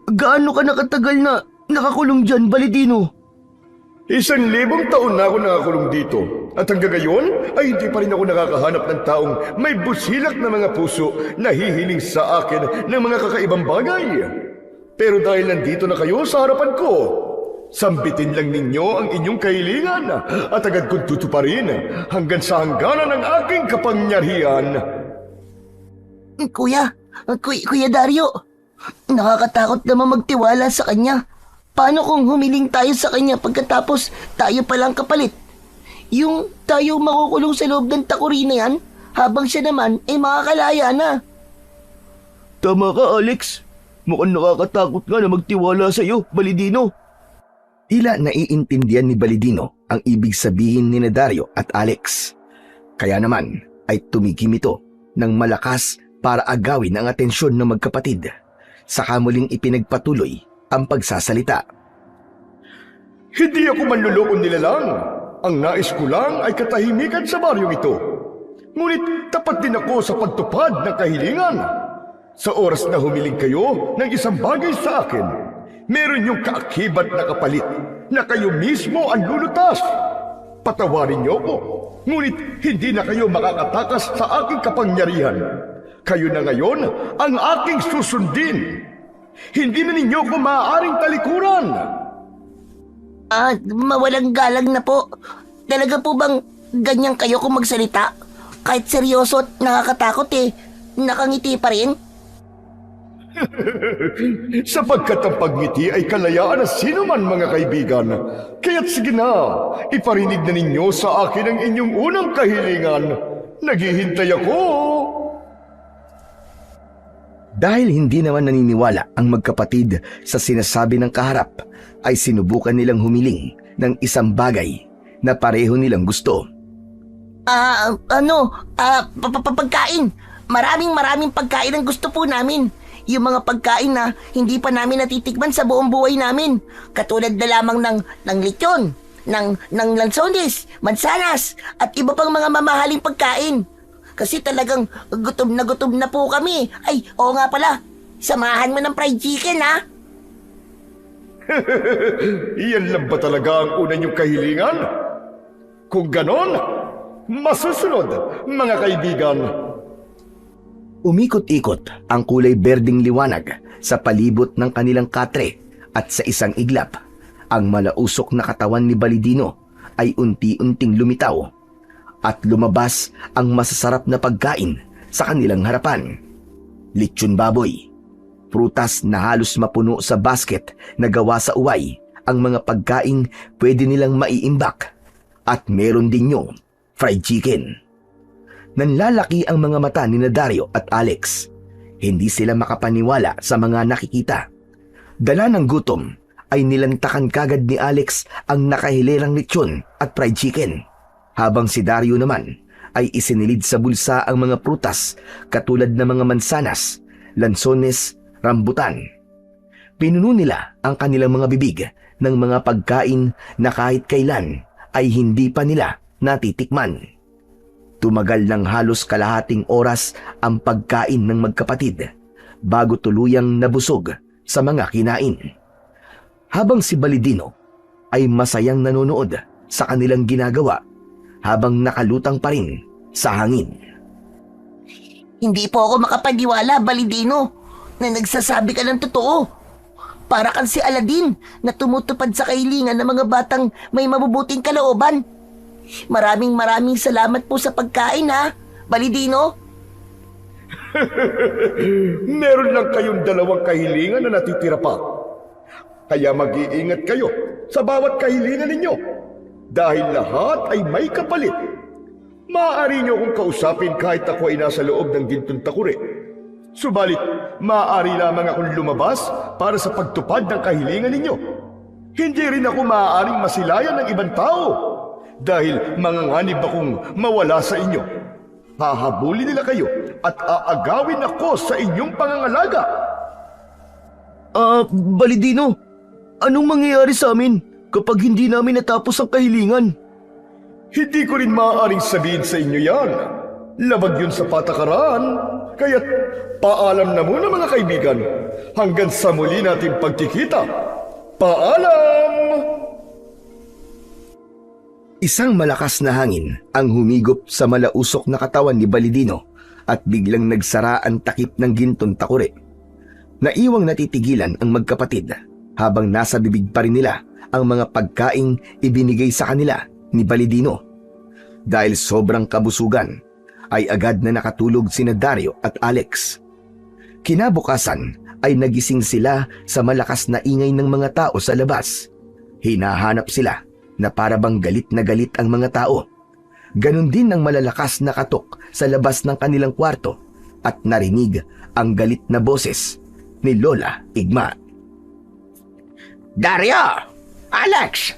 Gaano ka nakatagal na nakakulong dyan, Balidino? 1,000 taon na ako nakakulong dito. At hanggang ngayon ay hindi pa rin ako nakakahanap ng taong may busilak na mga puso na hihiling sa akin ng mga kakaibang bagay. Pero dahil nandito na kayo sa harapan ko, sambitin lang ninyo ang inyong kahilingan at agad kong tutuparin hanggang sa hangganan ng aking kapangyarihan. Kuya Dario, nakakatakot naman magtiwala sa kanya. Paano kung humiling tayo sa kanya pagkatapos tayo palang kapalit? Yung tayo makukulong sa loob ng takuri na yan, habang siya naman ay makakalaya na. Tama ka, Alex. Mukhang nakakatakot nga na magtiwala sa'yo, Balidino. Tila naiintindihan ni Balidino ang ibig sabihin ni Dario at Alex. Kaya naman ay tumigim ito ng malakas para agawin ang atensyon ng magkapatid. Saka muling ipinagpatuloy ang pagsasalita. Hindi ako manluloko nila lang. Ang nais ko lang ay katahimikan sa baryong ito. Ngunit tapat din ako sa pagtupad ng kahilingan. Sa oras na humiling kayo ng isang bagay sa akin, meron yung kaakibat na kapalit na kayo mismo ang lulutas. Patawarin niyo ko, ngunit hindi na kayo makakatakas sa aking kapangyarihan. Kayo na ngayon ang aking susundin. Hindi na ninyo ko maaaring talikuran. Mawalang galang na po. Talaga po bang ganyan kayo kung magsalita? Kahit seryoso at nakakatakot nakangiti pa rin? Sapagkat ang pagngiti ay kalayaan ng sino man mga kaibigan. Kaya't sige na, iparinig na ninyo sa akin ang inyong unang kahilingan. Naghihintay ako. Dahil hindi naman naniniwala ang magkapatid sa sinasabi ng kaharap, ay sinubukan nilang humiling ng isang bagay na pareho nilang gusto. Pagkain. Maraming pagkain ang gusto po namin. Yung mga pagkain na hindi pa namin natitikman sa buong buhay namin. Katulad na lamang ng lechon, ng lansones, mansanas, at iba pang mga mamahaling pagkain. Kasi talagang gutom na po kami. Ay, oo nga pala. Samahan mo ng fried chicken, ha? Iyan lang ba talaga ang una niyong kahilingan? Kung ganon, masusunod, mga kaibigan. Umikot-ikot ang kulay berdeng liwanag sa palibot ng kanilang katre at sa isang iglap, ang malausok na katawan ni Balidino ay unti-unting lumitaw at lumabas ang masasarap na pagkain sa kanilang harapan. Lechon baboy, prutas na halos mapuno sa basket na gawa sa uway, ang mga pagkain pwede nilang maiimbak, at meron din yung fried chicken. Nanlalaki ang mga mata ni Dario at Alex. Hindi sila makapaniwala sa mga nakikita. Dala ng gutom ay nilantakan kagad ni Alex ang nakahilirang lechon at fried chicken, habang si Dario naman ay isinilid sa bulsa ang mga prutas katulad ng mga mansanas, lansones, rambutan. Pinuno nila ang kanilang mga bibig ng mga pagkain na kahit kailan ay hindi pa nila natitikman. Tumagal ng halos kalahating oras ang pagkain ng magkapatid bago tuluyang nabusog sa mga kinain. Habang si Balidino ay masayang nanonood sa kanilang ginagawa habang nakalutang pa rin sa hangin. Hindi po ako makapaniwala, Balidino, na nagsasabi ka ng totoo. Para kang si Aladdin na tumutupad sa kahilingan ng mga batang may mabubuting kalooban. Maraming salamat po sa pagkain, ha, Balidino. Meron lang kayong dalawang kahilingan na natitira pa. Kaya mag-iingat kayo sa bawat kahilingan ninyo. Dahil lahat ay may kapalit. Maaari niyo akong kausapin kahit ako ay nasa loob ng gintong takuri. Subalit, maaari lamang akong lumabas para sa pagtupad ng kahilingan ninyo. Hindi rin ako maaaring masilayan ng ibang tao dahil manganganib akong mawala sa inyo. Hahabulin nila kayo at aagawin ako sa inyong pangangalaga. Balidino, anong mangyayari sa amin kapag hindi namin natapos ang kahilingan? Hindi ko rin maaaring sabihin sa inyo yan. Labag yun sa patakaran. Kaya't paalam na muna mga kaibigan. Hanggang sa muli nating pagkikita. Paalam! Isang malakas na hangin ang humigop sa malausok na katawan ni Balidino at biglang nagsara ang takip ng gintong takuri. Naiwang natitigilan ang magkapatid habang nasa bibig pa rin nila ang mga pagkaing ibinigay sa kanila ni Balidino. Dahil sobrang kabusugan, ay agad na nakatulog sina Dario at Alex. Kinabukasan ay nagising sila sa malakas na ingay ng mga tao sa labas. Hinahanap sila na para bang galit na galit ang mga tao. Ganon din ang malalakas na katok sa labas ng kanilang kwarto at narinig ang galit na boses ni Lola Igma. Dario! Alex!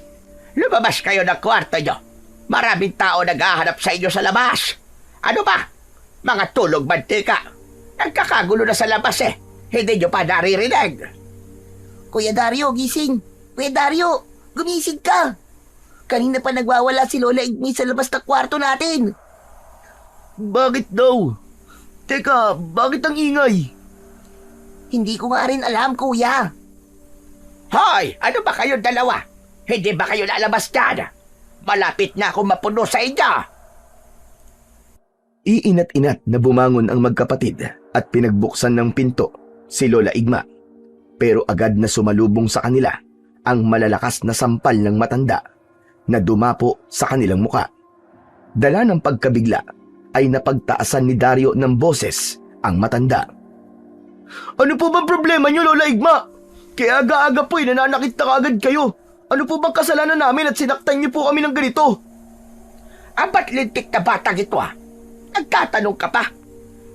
Lumabas kayo ng kwarto nyo. Maraming tao naghahanap sa inyo sa labas. Ano ba? Mga tulog mantika. Nagkakagulo na sa labas eh. Hindi nyo pa naririnig. Kuya Dario, gising. Kuya Dario, gumising ka. Kanina pa nagwawala si Lola Igmi sa labas ng kwarto natin. Bakit daw? Teka, bakit ang ingay? Hindi ko nga rin alam, kuya. Hoy! Ano ba kayong dalawa? Hindi ba kayo lalabas dyan? Malapit na akong mapuno sa inyo. Iinat-inat na bumangon ang magkapatid at pinagbuksan ng pinto si Lola Igma. Pero agad na sumalubong sa kanila ang malalakas na sampal ng matanda na dumapo sa kanilang muka. Dala ng pagkabigla ay napagtaasan ni Dario ng boses ang matanda. Ano po bang problema niyo, Lola Igma? Kaya aga-aga po nananakit na kaagad kayo. Ano po bang kasalanan namin at sinaktan niyo po kami ng ganito? Ba't lintik na batang ito ah? Nagtatanong ka pa?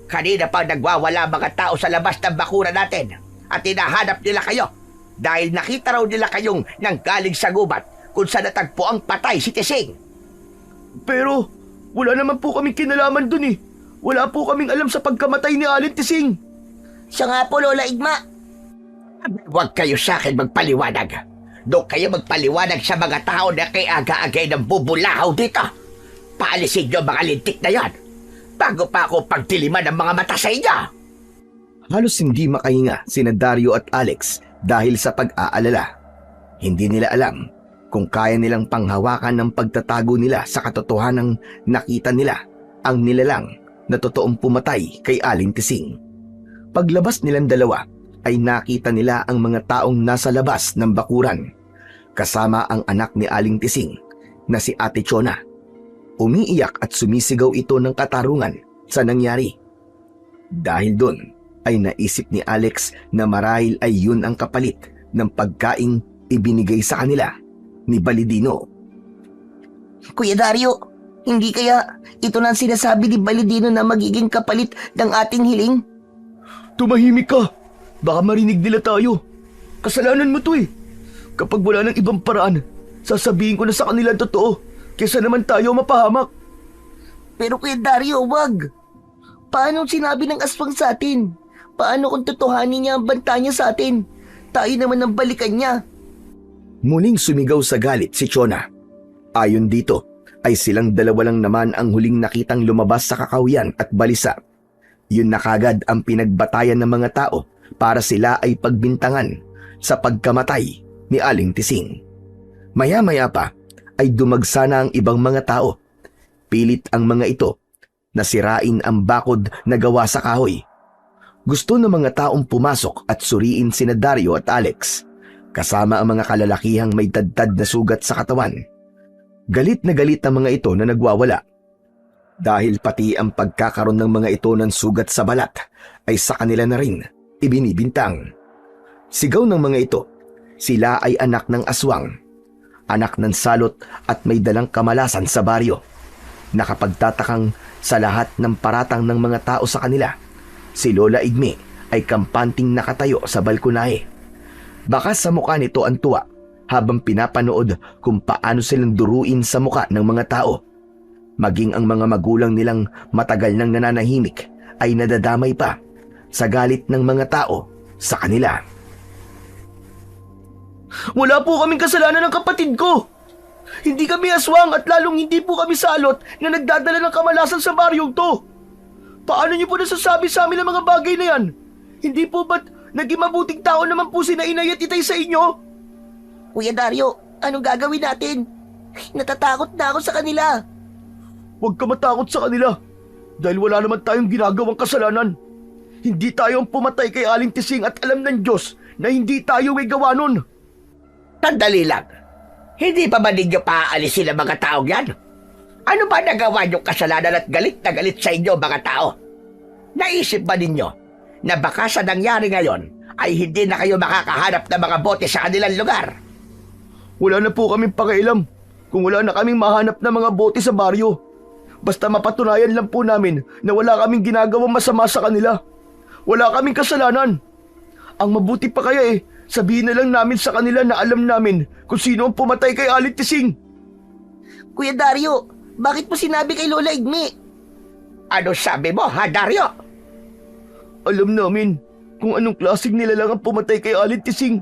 Kanina pa nagwawala mga tao sa labas ng bakura natin at hinahanap nila kayo dahil nakita raw nila kayong nanggaling sa gubat kung saan natagpo ang patay si Tising. Pero wala naman po kaming kinalaman dun eh. Wala po kaming alam sa pagkamatay ni Alin Tising. Siya nga po, Lola Igma. Huwag kayo sa akin magpaliwanag. Doon kayo magpaliwanag sa mga tao na kay aga-agay ng bubulahaw dito. Paalisin nyo mga lintik na yan bago pa ako pagdiliman ng mga mata sa inyo. Halos hindi makahinga sina Dario at Alex dahil sa pag-aalala. Hindi nila alam kung kaya nilang panghawakan ng pagtatago nila sa katotohanang nakita nila ang nilalang na totoong pumatay kay Aling Tising. Paglabas nilang dalawa ay nakita nila ang mga taong nasa labas ng bakuran kasama ang anak ni Aling Tising na si Ate Chona. Umiiyak at sumisigaw ito ng katarungan sa nangyari. Dahil doon ay naisip ni Alex na marahil ay yun ang kapalit ng pagkaing ibinigay sa kanila ni Balidino. Kuya Dario, hindi kaya ito na ang sinasabi ni Balidino na magiging kapalit ng ating hiling? Tumahimik ka. Baka marinig nila tayo. Kasalanan mo to eh. Kapag wala ng ibang paraan, sasabihin ko na sa kanila ang totoo. Kesa naman tayo mapahamak. Pero Kuya Dario, wag. Paano sinabi ng aswang sa atin? Paano kung totohanin niya ang banta niya sa atin? Tayo naman ang balikan niya. Muling sumigaw sa galit si Chona. Ayon dito ay silang dalawa lang naman ang huling nakitang lumabas sa kakahuyan at balisa. Yun na kagad ang pinagbatayan ng mga tao para sila ay pagbintangan sa pagkamatay ni Aling Tising. Maya-maya pa ay dumagsa na ang ibang mga tao. Pilit ang mga ito na sirain ang bakod na gawa sa kahoy. Gusto ng mga taong pumasok at suriin sina Dario at Alex, kasama ang mga kalalakihang may dadad na sugat sa katawan. Galit na galit ang mga ito na nagwawala. Dahil pati ang pagkakaroon ng mga ito ng sugat sa balat ay sa kanila na rin ibinibintang. Sigaw ng mga ito, sila ay anak ng aswang, anak ng salot at may dalang kamalasan sa baryo. Nakapagtatakang sa lahat ng paratang ng mga tao sa kanila, si Lola Igme ay kampanting nakatayo sa balkonahe. Baka sa mukha nito ang tuwa habang pinapanood kung paano silang duruin sa mukha ng mga tao. Maging ang mga magulang nilang matagal nang nananahimik ay nadadamay pa sa galit ng mga tao sa kanila. Wala po kaming kasalanan ng kapatid ko. Hindi kami aswang at lalong hindi po kami salot na nagdadala ng kamalasan sa baryong to. Paano niyo po nasasabi sa amin ang mga bagay na yan? Hindi po ba't naging mabuting tao naman po sina Inay at Itay sa inyo? Kuya Dario, anong gagawin natin? Natatakot na ako sa kanila. Huwag ka matakot sa kanila dahil wala naman tayong ginagawang kasalanan. Hindi tayo ang pumatay kay Aling Tising at alam ng Diyos na hindi tayo may gawa nun. Sandali lang. Hindi pa ba ninyo paaalisin ang mga taong yan? Ano ba nagawa niyong kasalanan at galit na galit sa inyo mga tao? Naisip ba ninyo na baka sa nangyari ngayon ay hindi na kayo makakahanap ng mga bote sa kanilang lugar? Wala na po kaming pakialam kung wala na kaming mahanap na mga bote sa baryo. Basta mapatunayan lang po namin na wala kaming ginagawang masama sa kanila. Wala kaming kasalanan. Ang mabuti pa kaya sabihin na lang namin sa kanila na alam namin kung sino ang pumatay kay Aling Tising. Kuya Dario, bakit mo sinabi kay Lola Igme? Ano sabi mo, ha, Dario? Alam namin kung anong klaseng nilalang ang pumatay kay Aling Tising.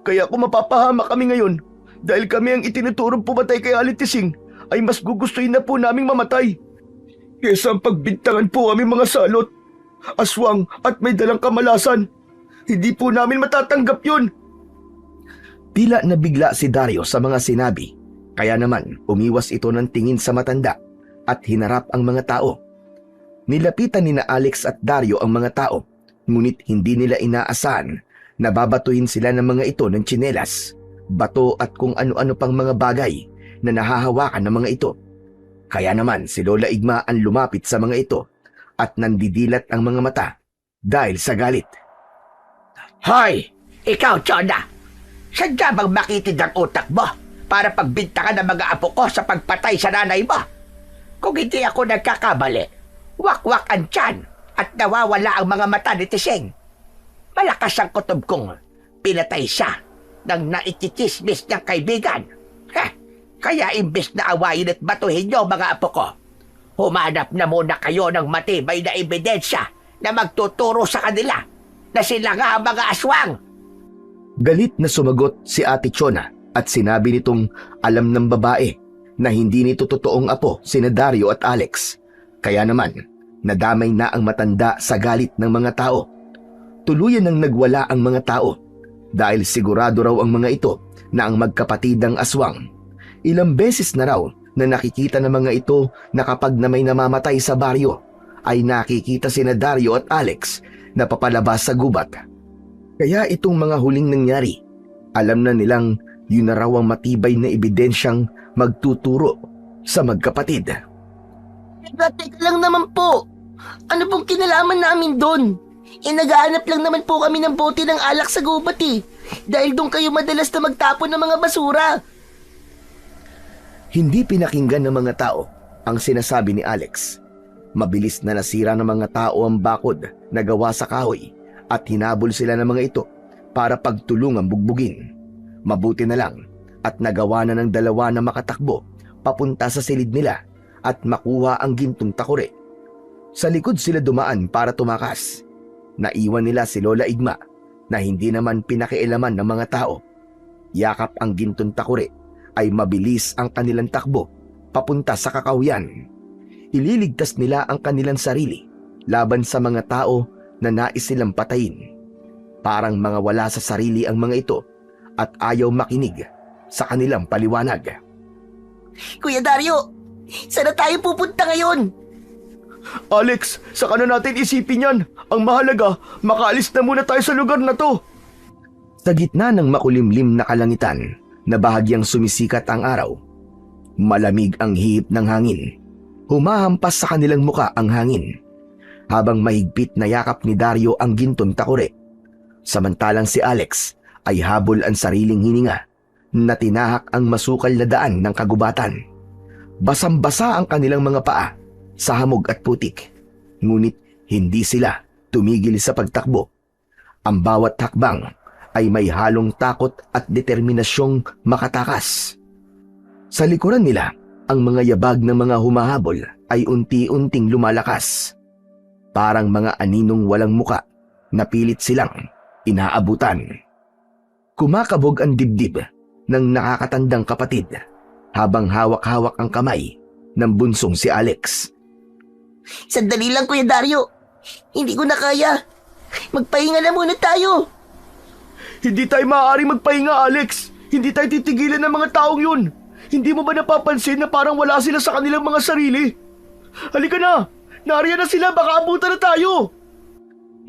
Kaya kung mapapahama kami ngayon dahil kami ang itinuturong pumatay kay Aling Tising, ay mas gugustuhin na po naming mamatay. Kesa ang pagbintangan po kami mga salot, aswang at may dalang kamalasan. Hindi po namin matatanggap yun. Tila nabigla si Dario sa mga sinabi, kaya naman umiwas ito ng tingin sa matanda at hinarap ang mga tao. Nilapitan ni na Alex at Dario ang mga tao, ngunit hindi nila inaasahan na babatuhin sila ng mga ito ng tsinelas, bato at kung ano-ano pang mga bagay na nahahawakan ng mga ito. Kaya naman si Lola Igma ang lumapit sa mga ito at nandidilat ang mga mata dahil sa galit. Hoy! Ikaw, Chona! Sadya bang makitid ang utak mo para pagbintangan ng mga apo ko sa pagpatay sa nanay mo? Kung hindi ako nagkakamali, wakwak ang tiyan at nawawala ang mga mata ni Tiseng. Malakas ang kutob kong pinatay siya ng naititismis niyang kaibigan. Kaya imbes na awayin at batuhin niyo mga apo ko, humanap na muna kayo ng matibay na ebidensya na magtuturo sa kanila na sila nga ang mga aswang. Galit na sumagot si Ate Chona at sinabi nitong alam ng babae na hindi nito totoong apo sina Dario at Alex. Kaya naman, nadamay na ang matanda sa galit ng mga tao. Tuluyan nang nagwala ang mga tao dahil sigurado raw ang mga ito na ang magkapatid ang aswang. Ilang beses na raw na nakikita ng mga ito na kapag na may namamatay sa baryo, ay nakikita sina Dario at Alex na papalabas sa gubat. Kaya itong mga huling nangyari, alam na nilang yun na raw ang matibay na ebidensyang magtuturo sa magkapatid. Teka lang naman po. Ano pong kinalaman namin doon? Naghahanap lang naman po kami ng bote ng alak sa gubat dahil doon kayo madalas na magtapon ng mga basura. Hindi pinakinggan ng mga tao ang sinasabi ni Alex. Mabilis na nasira ng mga tao ang bakod na gawa sa kahoy at hinabol sila ng mga ito para pagtulungang bugbugin. Mabuti na lang at nagawa na ng dalawa na makatakbo papunta sa silid nila at makuha ang gintong takore. Sa likod sila dumaan para tumakas. Naiwan nila si Lola Igma na hindi naman pinakialaman ng mga tao. Yakap ang gintong takore ay mabilis ang kanilang takbo papunta sa kakawyan. Ililigtas nila ang kanilang sarili laban sa mga tao na nais silang patayin. Parang mga wala sa sarili ang mga ito at ayaw makinig sa kanilang paliwanag. Kuya Dario, saan na tayo pupunta ngayon? Alex, saka na natin isipin yan. Ang mahalaga, makaalis na muna tayo sa lugar na to. Sa gitna ng makulimlim na kalangitan na bahagyang sumisikat ang araw, malamig ang hihip ng hangin. Humahampas sa kanilang muka ang hangin, habang mahigpit na yakap ni Dario ang gintong takure. Samantalang si Alex ay habol ang sariling hininga na tinahak ang masukal na daan ng kagubatan. Basang-basa ang kanilang mga paa sa hamog at putik, ngunit hindi sila tumigil sa pagtakbo. Ang bawat hakbang ay may halong takot at determinasyong makatakas. Sa likuran nila, ang mga yabag ng mga humahabol ay unti-unting lumalakas. Parang mga aninong walang muka na pilit silang inaabutan. Kumakabog ang dibdib ng nakakatandang kapatid habang hawak-hawak ang kamay ng bunsong si Alex. Sandali lang, Kuya Dario. Hindi ko na kaya. Magpahinga na muna tayo. Hindi tayo maaaring magpahinga, Alex. Hindi tayo titigilan ng mga taong yun. Hindi mo ba napapansin na parang wala sila sa kanilang mga sarili? Halika na! Nariyan na sila, baka abutan na tayo!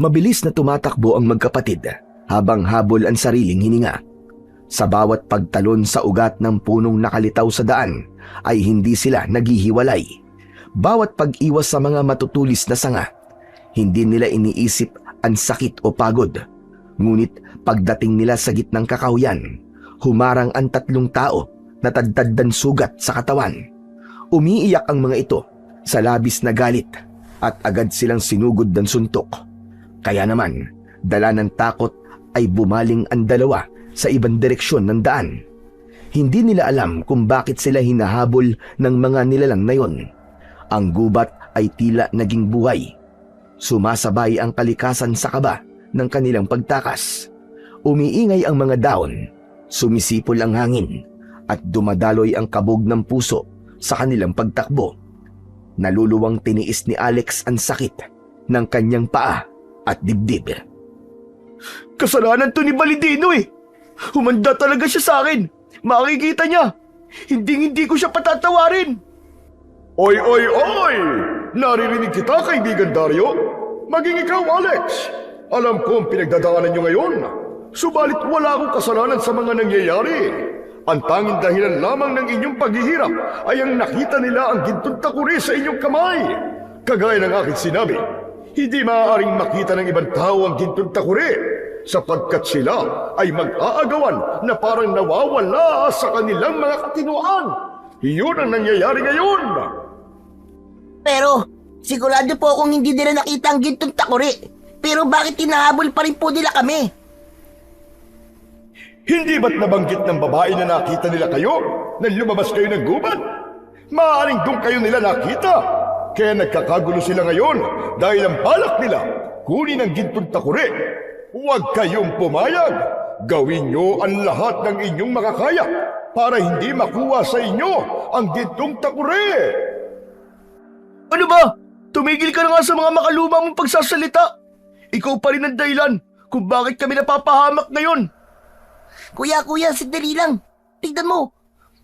Mabilis na tumatakbo ang magkapatid habang habol ang sariling hininga. Sa bawat pagtalon sa ugat ng punong nakalitaw sa daan ay hindi sila naghihiwalay. Bawat pag-iwas sa mga matutulis na sanga, hindi nila iniisip ang sakit o pagod. Ngunit pagdating nila sa gitnang kakahuyan, humarang ang 3 tao na tadtad sugat sa katawan. Umiiyak ang mga ito sa labis na galit at agad silang sinugod ng suntok. Kaya naman, dala ng takot ay bumaling ang dalawa sa ibang direksyon ng daan. Hindi nila alam kung bakit sila hinahabol ng mga nilalang na yon. Ang gubat ay tila naging buhay. Sumasabay ang kalikasan sa kaba ng kanilang pagtakas. Umiingay ang mga daon, sumisipol ang hangin, at dumadaloy ang kabog ng puso sa kanilang pagtakbo. Naluluwang tiniis ni Alex ang sakit ng kanyang paa at dibdib. Kasalanan to ni Balidino eh! Humanda talaga siya sa akin! Makikita niya! Hindi ko siya patatawarin! Oy, oy, oy! Naririnig kita, kaibigan Dario. Maging ikaw, Alex. Alam ko ang pinagdadaanan niyo ngayon. Subalit wala akong kasalanan sa mga nangyayari. Ang tanging dahilan lamang ng inyong paghihirap ay ang nakita nila ang gintong takuri sa inyong kamay. Kagaya ng aking sinabi, hindi maaaring makita ng ibang tao ang gintong takuri sapagkat sila ay mag-aagawan na parang nawawala sa kanilang mga katinuan. Iyon ang nangyayari ngayon. Pero, sigurado po akong hindi nila nakita ang gintong takuri. Pero bakit tinahabol pa rin po nila kami? Hindi ba't nabanggit ng babae na nakita nila kayo nang lumabas kayo ng gubat? Maaaring doon kayo nila nakita. Kaya nagkakagulo sila ngayon dahil ang balak nila kunin ang gintong takuri. Huwag kayong pumayag. Gawin nyo ang lahat ng inyong makakaya para hindi makuha sa inyo ang gintong takuri. Ano ba? Tumigil ka na nga sa mga makaluma mong pagsasalita. Ikaw pa rin ang dahilan kung bakit kami napapahamak ngayon. Kuya, sandali lang. Tignan mo.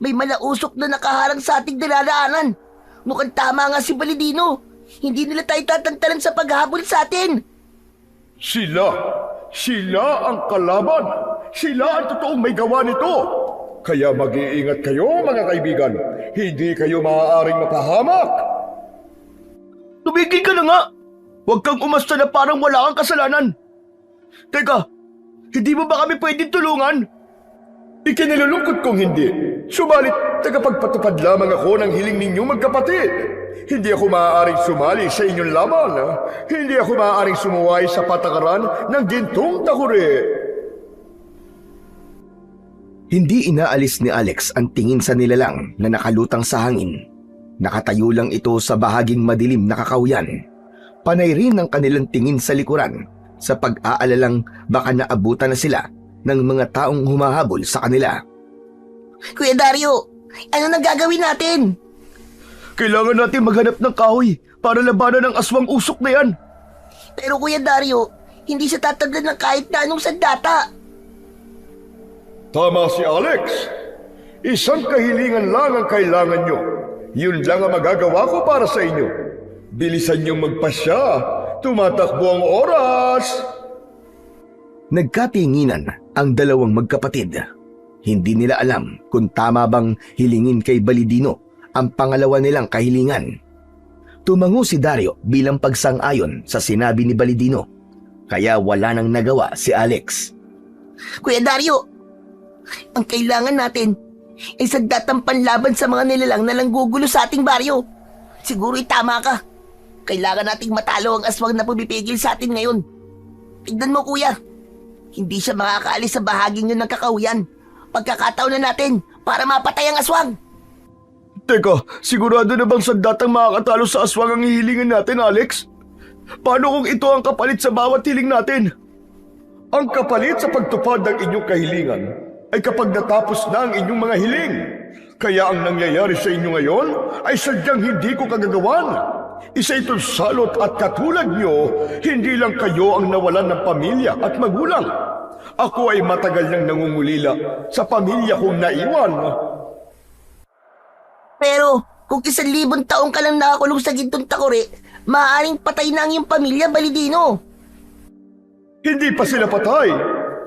May malausok na nakaharang sa ating daladaanan. Mukhang tama nga si Balidino. Hindi nila tayo tatantanan sa paghabol sa atin. Sila ang kalaban. Sila ang totoong may gawa nito. Kaya mag-iingat kayo, mga kaibigan. Hindi kayo maaaring mapahamak. Tumigil ka na nga! Huwag kang umasta na parang wala kang kasalanan. Teka, hindi mo ba kami pwedeng tulungan? Ikinilulungkot kong hindi. Subalit, tagapagpatupad lamang ako ng hiling ninyong magkapatid. Hindi ako maaaring sumali sa inyong laban. Hindi ako maaaring sumuway sa patakaran ng gintong takuri. Hindi inaalis ni Alex ang tingin sa nilalang na nakalutang sa hangin. Nakatayo lang ito sa bahaging madilim na kakahuyan. Panay rin ang kanilang tingin sa likuran sa pag-aalalang baka naabutan na sila ng mga taong humahabol sa kanila. Kuya Dario, ano nang gagawin natin? Kailangan natin maghanap ng kahoy para labanan ng aswang usok na yan. Pero Kuya Dario, hindi siya tataglan ng kahit na anong sandata. Tama si Alex. Isang kahilingan lang ang kailangan nyo. Yun lang ang magagawa ko para sa inyo. Bilisan niyong magpasya. Tumatakbo ang oras. Nagkatinginan ang dalawang magkapatid. Hindi nila alam kung tama bang hilingin kay Balidino ang pangalawa nilang kahilingan. Tumango si Dario bilang pagsang-ayon sa sinabi ni Balidino. Kaya wala nang nagawa si Alex. Kuya Dario, ang kailangan natin ay sandatang panlaban sa mga nilalang na langgugulo sa ating baryo. Siguro tama ka. Kailangan nating matalo ang aswang na pumipigil sa atin ngayon. Tignan mo kuya, hindi siya makakaalis sa bahaging yun ng kakahuyan. Pagkakataon na natin para mapatay ang aswang. Teka, sigurado na bang sandatang makakatalo sa aswang ang hihilingan natin, Alex? Paano kung ito ang kapalit sa bawat hiling natin? Ang kapalit sa pagtupad ng inyong kahilingan ay kapag natapos na ang inyong mga hiling. Kaya ang nangyayari sa inyo ngayon ay sadyang hindi ko kagagawan. Isa itong salot at katulad nyo, hindi lang kayo ang nawalan ng pamilya at magulang. Ako ay matagal nang nangungulila sa pamilya kong naiwan. Pero kung 1,000 taong ka lang nakakulong sa gintong takore, maaaring patay na ang iyong pamilya, Balidino. Hindi pa sila patay,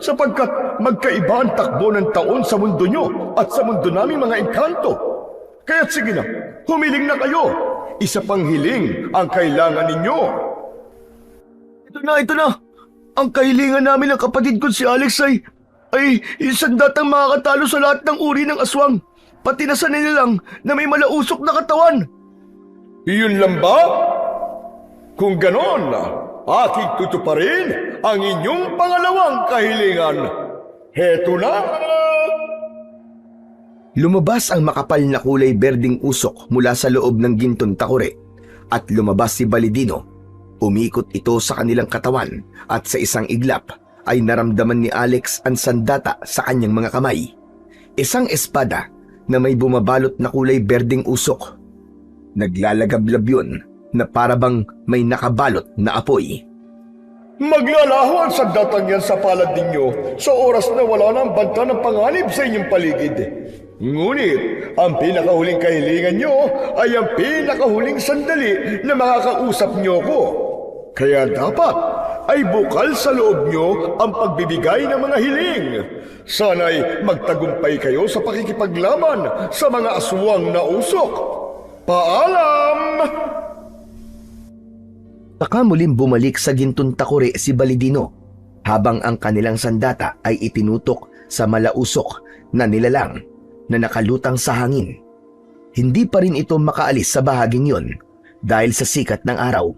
sapagkat magkaiba ang takbo ng taon sa mundo nyo at sa mundo naming mga engkanto. Kaya't sige na, humiling na kayo. Isa pang hiling ang kailangan ninyo. Ito na. Ang kahilingan namin ng kapatid ko si Alex ay sandatang makakatalo sa lahat ng uri ng aswang. Pati na sa nilalang na may malausok na katawan. Iyon lang ba? Kung ganon, aking tutuparin ang inyong pangalawang kahilingan. Heto na! Lumabas ang makapal na kulay berdeng usok mula sa loob ng gintong takore at lumabas si Balidino. Umikot ito sa kanilang katawan at sa isang iglap ay naramdaman ni Alex ang sandata sa kanyang mga kamay. Isang espada na may bumabalot na kulay berdeng usok. Naglalagablab yun na parabang may nakabalot na apoy. Maglalaho ang sandatang yan sa palad ninyo sa oras na wala na ang banta ng panganib sa inyong paligid. Ngunit, ang pinakahuling kahilingan nyo ay ang pinakahuling sandali na makakausap nyo ko. Kaya dapat ay bukal sa loob nyo ang pagbibigay ng mga hiling. Sana'y magtagumpay kayo sa pakikipaglaban sa mga aswang na usok. Paalam! Saka muling bumalik sa gintong takore si Balidino habang ang kanilang sandata ay itinutok sa malausok na nilalang na nakalutang sa hangin. Hindi pa rin ito makaalis sa bahaging yon dahil sa sikat ng araw.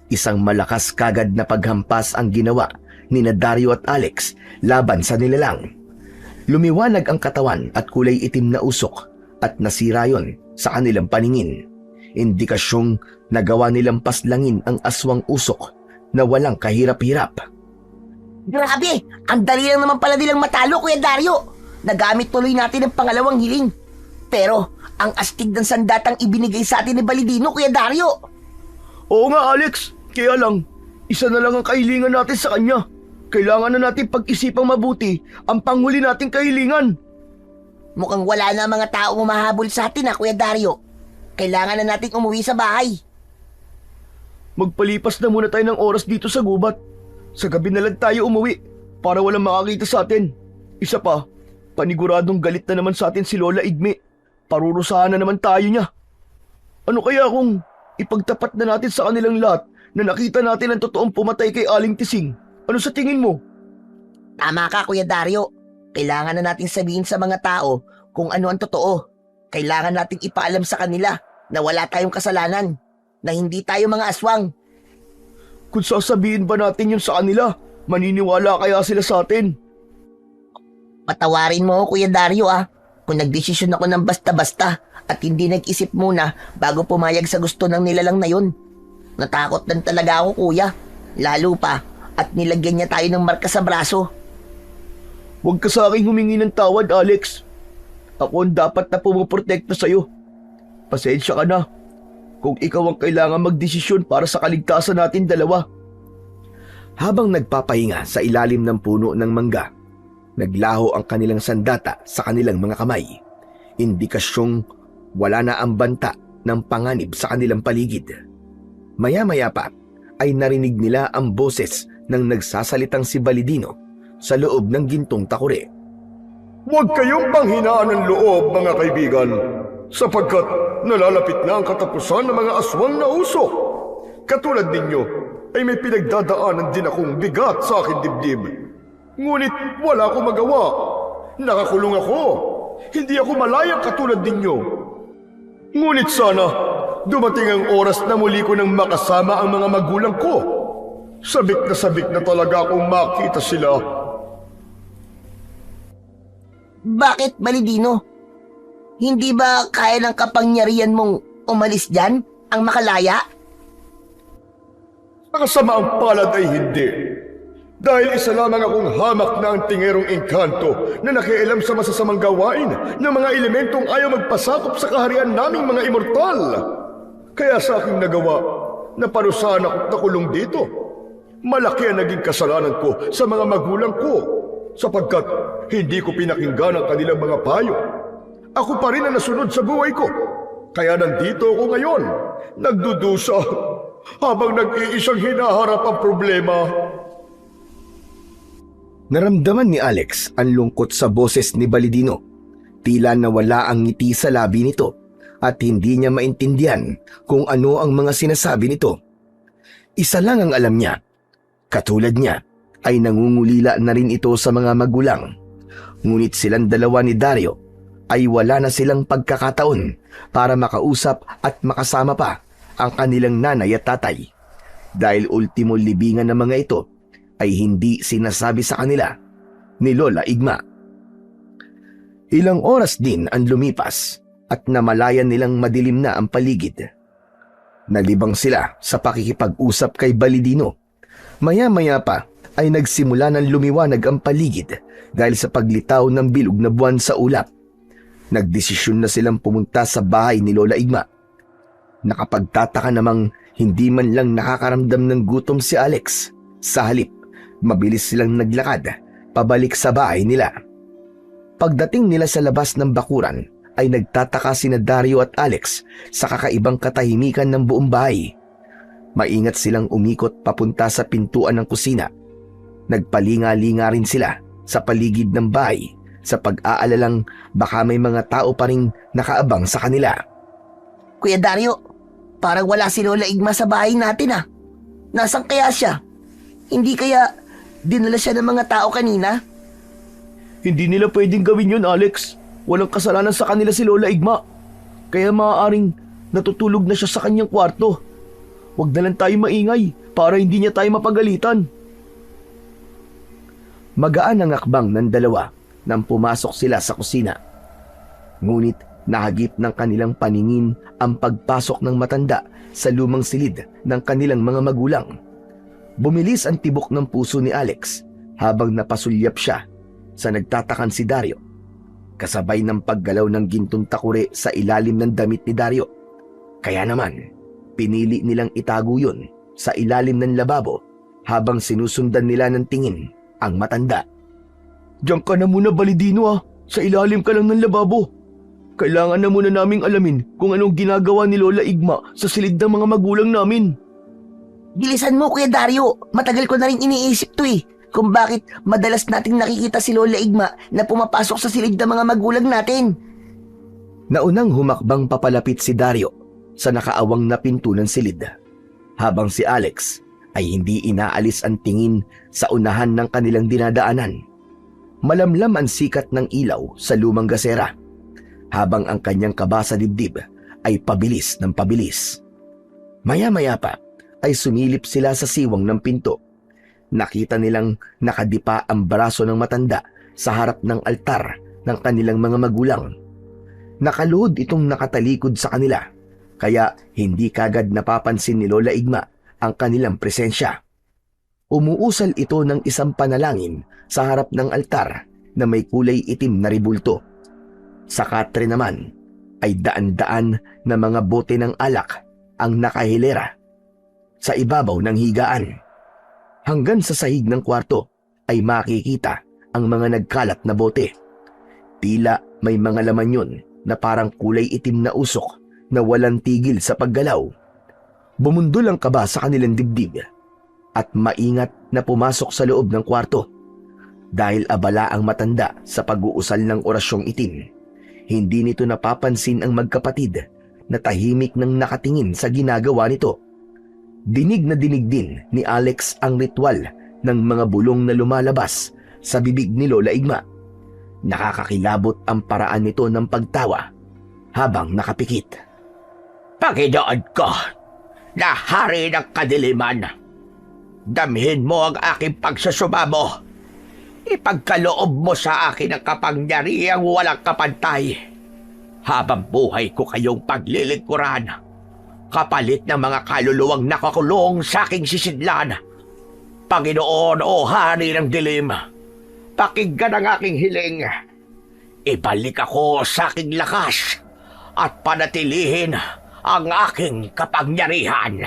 Isang malakas kagad na paghampas ang ginawa ni Dario at Alex laban sa nilalang. Lumiwanag ang katawan at kulay itim na usok at nasira yon sa kanilang paningin. Indikasyong nagawa nilang paslangin ang aswang usok na walang kahirap-hirap. Grabe! Ang dali lang naman pala nilang matalo, Kuya Dario. Nagamit tuloy natin ang pangalawang hiling. Pero, ang astig ng sandatang ibinigay sa atin ni Balidino, Kuya Dario. Oo nga, Alex. Kaya lang, isa na lang ang kahilingan natin sa kanya. Kailangan na natin pag-isipang mabuti ang panghuli nating kahilingan. Mukhang wala na ang mga taong umahabol sa atin, Kuya Dario. Kailangan na nating umuwi sa bahay. Magpalipas na muna tayo ng oras dito sa gubat. Sa gabi na lang tayo umuwi para walang makakita sa atin. Isa pa, paniguradong galit na naman sa atin si Lola Igme. Parurusahan na naman tayo niya. Ano kaya kung ipagtapat na natin sa kanilang lahat na nakita natin ang totoong pumatay kay Aling Tising? Ano sa tingin mo? Tama ka, Kuya Dario. Kailangan na nating sabihin sa mga tao kung ano ang totoo. Kailangan nating ipaalam sa kanila na wala tayong kasalanan, na hindi tayo mga aswang. Kung sasabihin ba natin yun sa kanila, maniniwala kaya sila sa atin? Patawarin mo ako, Kuya Dario kung nagdesisyon ako ng basta-basta at hindi nag-isip muna bago pumayag sa gusto ng nilalang na yun. Natakot lang talaga ako, Kuya. Lalo pa at nilagyan niya tayo ng marka sa braso. Huwag ka sa aking humingi ng tawad, Alex. Ako ang dapat na pumoprotekta sa'yo. Pasensya ka na kung ikaw ang kailangan magdesisyon para sa kaligtasan natin dalawa. Habang nagpapahinga sa ilalim ng puno ng mangga, naglaho ang kanilang sandata sa kanilang mga kamay. Indikasyong wala na ang banta ng panganib sa kanilang paligid. Maya-maya pa ay narinig nila ang boses ng nagsasalitang si Balidino sa loob ng gintong takore. Huwag kayong panghinaan ng loob, mga kaibigan, sapagkat nalalapit na ang katapusan ng mga aswang na usok. Katulad ninyo, ay may pinagdadaanan din akong bigat sa aking dibdib. Ngunit wala akong magawa. Nakakulong ako. Hindi ako malayang katulad ninyo. Ngunit sana, dumating ang oras na muli ko nang makasama ang mga magulang ko. Sabik na talaga akong makita sila. Bakit, Balidino? Hindi ba kaya ng kapangyarihan mong umalis dyan, ang makalaya? Nakasamaang palad ay hindi. Dahil isa lamang akong hamak na ang tingerong engkanto na nakialam sa masasamang gawain ng mga elementong ayaw magpasakop sa kaharian naming mga immortal. Kaya sa aking nagawa, naparusahan ako't nakulong dito. Malaki ang naging kasalanan ko sa mga magulang ko sapagkat hindi ko pinakinggan ang kanilang mga payo. Ako pa rin ang nasunod sa buhay ko. Kaya nandito ako ngayon, nagdudusa habang nag-iisang hinaharap ang problema. Naramdaman ni Alex ang lungkot sa boses ni Balidino. Tila nawala ang ngiti sa labi nito at hindi niya maintindihan kung ano ang mga sinasabi nito. Isa lang ang alam niya. Katulad niya ay nangungulila na rin ito sa mga magulang. Ngunit silang dalawa ni Dario ay wala na silang pagkakataon para makausap at makasama pa ang kanilang nanay at tatay. Dahil ultimo libingan ng mga ito ay hindi sinasabi sa kanila ni Lola Igma. Ilang oras din ang lumipas at namalayan nilang madilim na ang paligid. Nalibang sila sa pakikipag-usap kay Balidino. Maya-maya pa ay nagsimula ng lumiwanag ang paligid dahil sa paglitaw ng bilog na buwan sa ulap. Nagdesisyon na silang pumunta sa bahay ni Lola Igma. Nakapagtataka namang hindi man lang nakakaramdam ng gutom si Alex. Sa halip, mabilis silang naglakad pabalik sa bahay nila. Pagdating nila sa labas ng bakuran ay nagtataka sina Dario at Alex sa kakaibang katahimikan ng buong bahay. Maingat silang umikot papunta sa pintuan ng kusina. Nagpalinga-linga rin sila sa paligid ng bahay sa pag-aalalang baka may mga tao pa ring nakaabang sa kanila. Kuya Dario, parang wala si Lola Igma sa bahay natin ah. Nasaan kaya siya? Hindi kaya dinala siya ng mga tao kanina? Hindi nila pwedeng gawin yun, Alex. Walang kasalanan sa kanila si Lola Igma. Kaya maaaring natutulog na siya sa kanyang kwarto. Huwag na lang tayo maingay para hindi niya tayo mapagalitan. Magaan ang akbang ng dalawa nang pumasok sila sa kusina. Ngunit nahagip ng kanilang paningin ang pagpasok ng matanda sa lumang silid ng kanilang mga magulang. Bumilis ang tibok ng puso ni Alex habang napasulyap siya sa nagtatakan si Dario. Kasabay ng paggalaw ng gintong takure sa ilalim ng damit ni Dario. Kaya naman, pinili nilang itago yun sa ilalim ng lababo habang sinusundan nila ng tingin ang matanda. Diyan ka na muna, Balidino ah. Sa ilalim ka lang ng lababo. Kailangan na muna naming alamin kung anong ginagawa ni Lola Igma sa silid ng mga magulang namin. Bilisan mo, Kuya Dario. Matagal ko na rin iniisip to eh. Kung bakit madalas nating nakikita si Lola Igma na pumapasok sa silid ng mga magulang natin. Naunang humakbang papalapit si Dario sa nakaawang na pinto ng silid, habang si Alex ay hindi inaalis ang tingin sa unahan ng kanilang dinadaanan. Malamlam ang sikat ng ilaw sa lumang gasera, habang ang kanyang kaba sa dibdib ay pabilis ng pabilis. Maya-maya pa ay sumilip sila sa siwang ng pinto. Nakita nilang nakadipa ang braso ng matanda sa harap ng altar ng kanilang mga magulang. Nakaluhod itong nakatalikod sa kanila, kaya hindi kagad napapansin ni Lola Igma ang kanilang presensya. Umuusal ito ng isang panalangin sa harap ng altar na may kulay itim na ribulto. Sa katre naman ay daan-daan na mga bote ng alak ang nakahilera sa ibabaw ng higaan. Hanggang sa sahig ng kwarto ay makikita ang mga nagkalat na bote. Tila may mga laman yun na parang kulay itim na usok na walang tigil sa paggalaw. Bumundol ang kaba sa kanilang dibdib at maingat na pumasok sa loob ng kwarto. Dahil abala ang matanda sa pag-uusal ng orasyong itim, hindi nito napapansin ang magkapatid na tahimik nang nakatingin sa ginagawa nito. Dinig na dinig din ni Alex ang ritual ng mga bulong na lumalabas sa bibig ni Lola Igma. Nakakakilabot ang paraan nito ng pagtawa habang nakapikit. Panginoon ko, na hari ng kadiliman, damhin mo ang aking pagsusumamo. Ipagkaloob mo sa akin ang kapangyarihang walang kapantay. Habang buhay ko kayong paglilingkuran, kapalit ng mga kaluluwang nakakulong sa aking sisidlan. Panginoon o hari ng dilim, pakinggan ang aking hiling. Ibalik ako sa aking lakas at panatilihin ang aking kapangyarihan.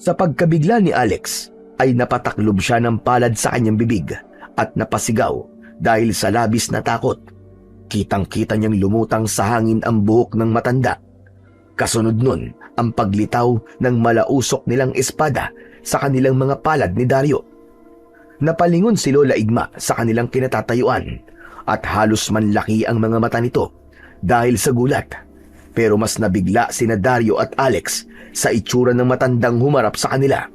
Sa pagkabigla ni Alex ay napataklob siya ng palad sa kanyang bibig at napasigaw dahil sa labis na takot. Kitang-kita niyang lumutang sa hangin ang buhok ng matanda. Kasunod nun ang paglitaw ng malausok nilang espada sa kanilang mga palad ni Dario. Napalingon si Lola Igma sa kanilang kinatatayuan at halos manlaki ang mga mata nito dahil sa gulat. Pero mas nabigla sina Dario at Alex sa itsura ng matandang humarap sa kanila.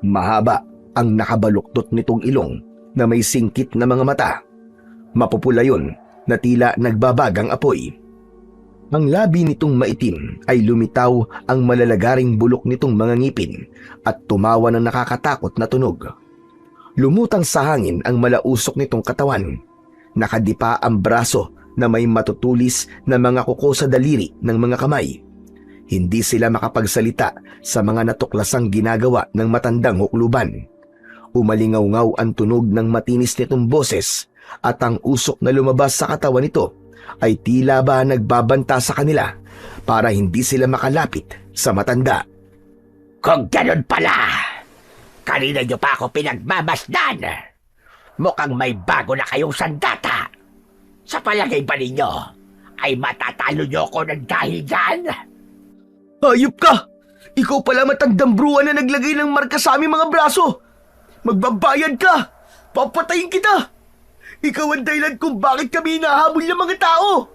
Mahaba ang nakabaluktot nitong ilong na may singkit na mga mata. Mapupula yun na tila nagbabagang apoy. Ang labi nitong maitim ay lumitaw ang malalagaring bulok nitong mga ngipin at tumawa ng nakakatakot na tunog. Lumutang sa hangin ang malausok nitong katawan. Nakadipa ang braso na may matutulis na mga kuko sa daliri ng mga kamay. Hindi sila makapagsalita sa mga natuklasang ginagawa ng matandang hukluban. Umalingaw-ngaw ang tunog ng matinis nitong boses at ang usok na lumabas sa katawan nito ay tila ba nagbabanta sa kanila para hindi sila makalapit sa matanda. Kung ganun pala, kanina niyo pa ako pinagmamasdan. Mukhang may bago na kayong sandata. Sa palagay ba ninyo, ay matatalo niyo ko ng dahil dyan? Hayop ka! Ikaw pala matandang bruwan na naglagay ng marka sa aming mga braso! Magbabayad ka! Papatayin kita! Ikaw ang dahilan kung bakit kami hinahabol ng mga tao!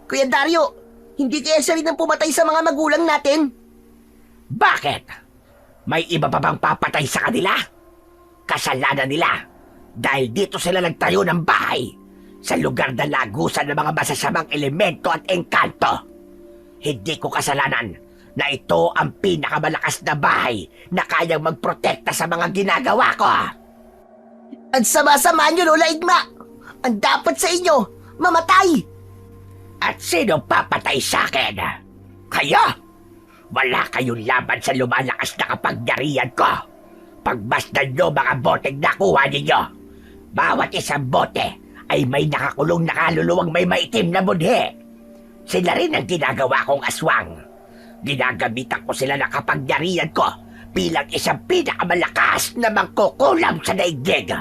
Kuya Dario, hindi kaya siya rin ang pumatay sa mga magulang natin? Bakit? May iba pa bang papatay sa kanila? Kasalanan nila dahil dito sila nagtayo ng bahay sa lugar na lagusan ng mga masasamang elemento at engkanto. Hindi ko kasalanan na ito ang pinakamalakas na bahay na kayang magprotekta sa mga ginagawa ko. Ang sama-sama niyo, Lola Igma! Ang dapat sa inyo, mamatay! At sino papatay sa akin? Kayo? Wala kayong laban sa lumalakas na kapangyarihan ko. Pagmasdan nyo mga boteng nakuha ninyo. Bawat isang bote ay may nakakulong na kaluluwang may maitim na budhe. Sila rin ang ginagawa kong aswang. Ginagamitan ko sila ng kapangyarihan ko bilang isang pinakamalakas na mangkukulam sa daigdig.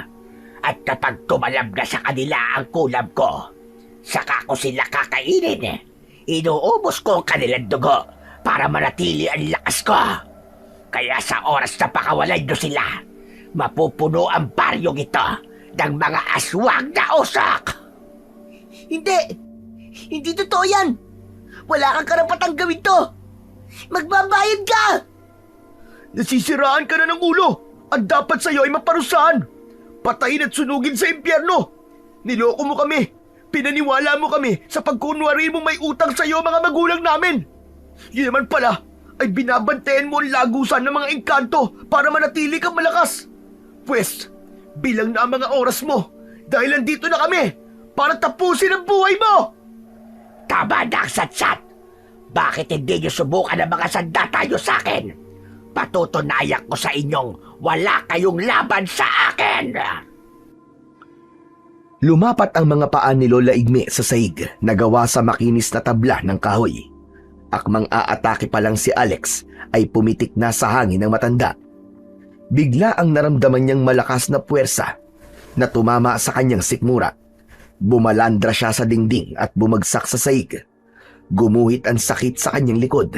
At kapag tumalab na sa kanila ang kulam ko, saka ko sila kakainin. Inuubos ko ang kanilang dugo para manatili ang lakas ko. Kaya sa oras na pakawalan nyo sila, mapupuno ang baryong ito ng mga aswang na usok. Hindi! Hindi totoo yan! Wala kang karapatang gawin to! Magbabayad ka! Nasisiraan ka na ng ulo at dapat sa'yo ay maparusahan. Patayin at sunugin sa impyerno. Niloko mo kami. Pinaniwala mo kami sa pagkunwari mo may utang sa'yo mga magulang namin. Yun naman pala ay binabantayan mo ang lagusan ng mga engkanto para manatili kang malakas. Pwes, bilang na ang mga oras mo dahil nandito na kami para tapusin ang buhay mo. Tama na ang satsat. Bakit hindi nyo subukan ang mga sandata nyo sa akin? Patutunayan ko sa inyong wala kayong laban sa akin. Lumapat ang mga paa ni Lola Igme sa saig na gawa sa makinis na tabla ng kahoy. Akmang aatake pa lang si Alex ay pumitik na sa hangin ng matanda. Bigla ang naramdaman niyang malakas na puwersa na tumama sa kanyang sikmura. Bumalandra siya sa dingding at bumagsak sa saig. Gumuhit ang sakit sa kanyang likod.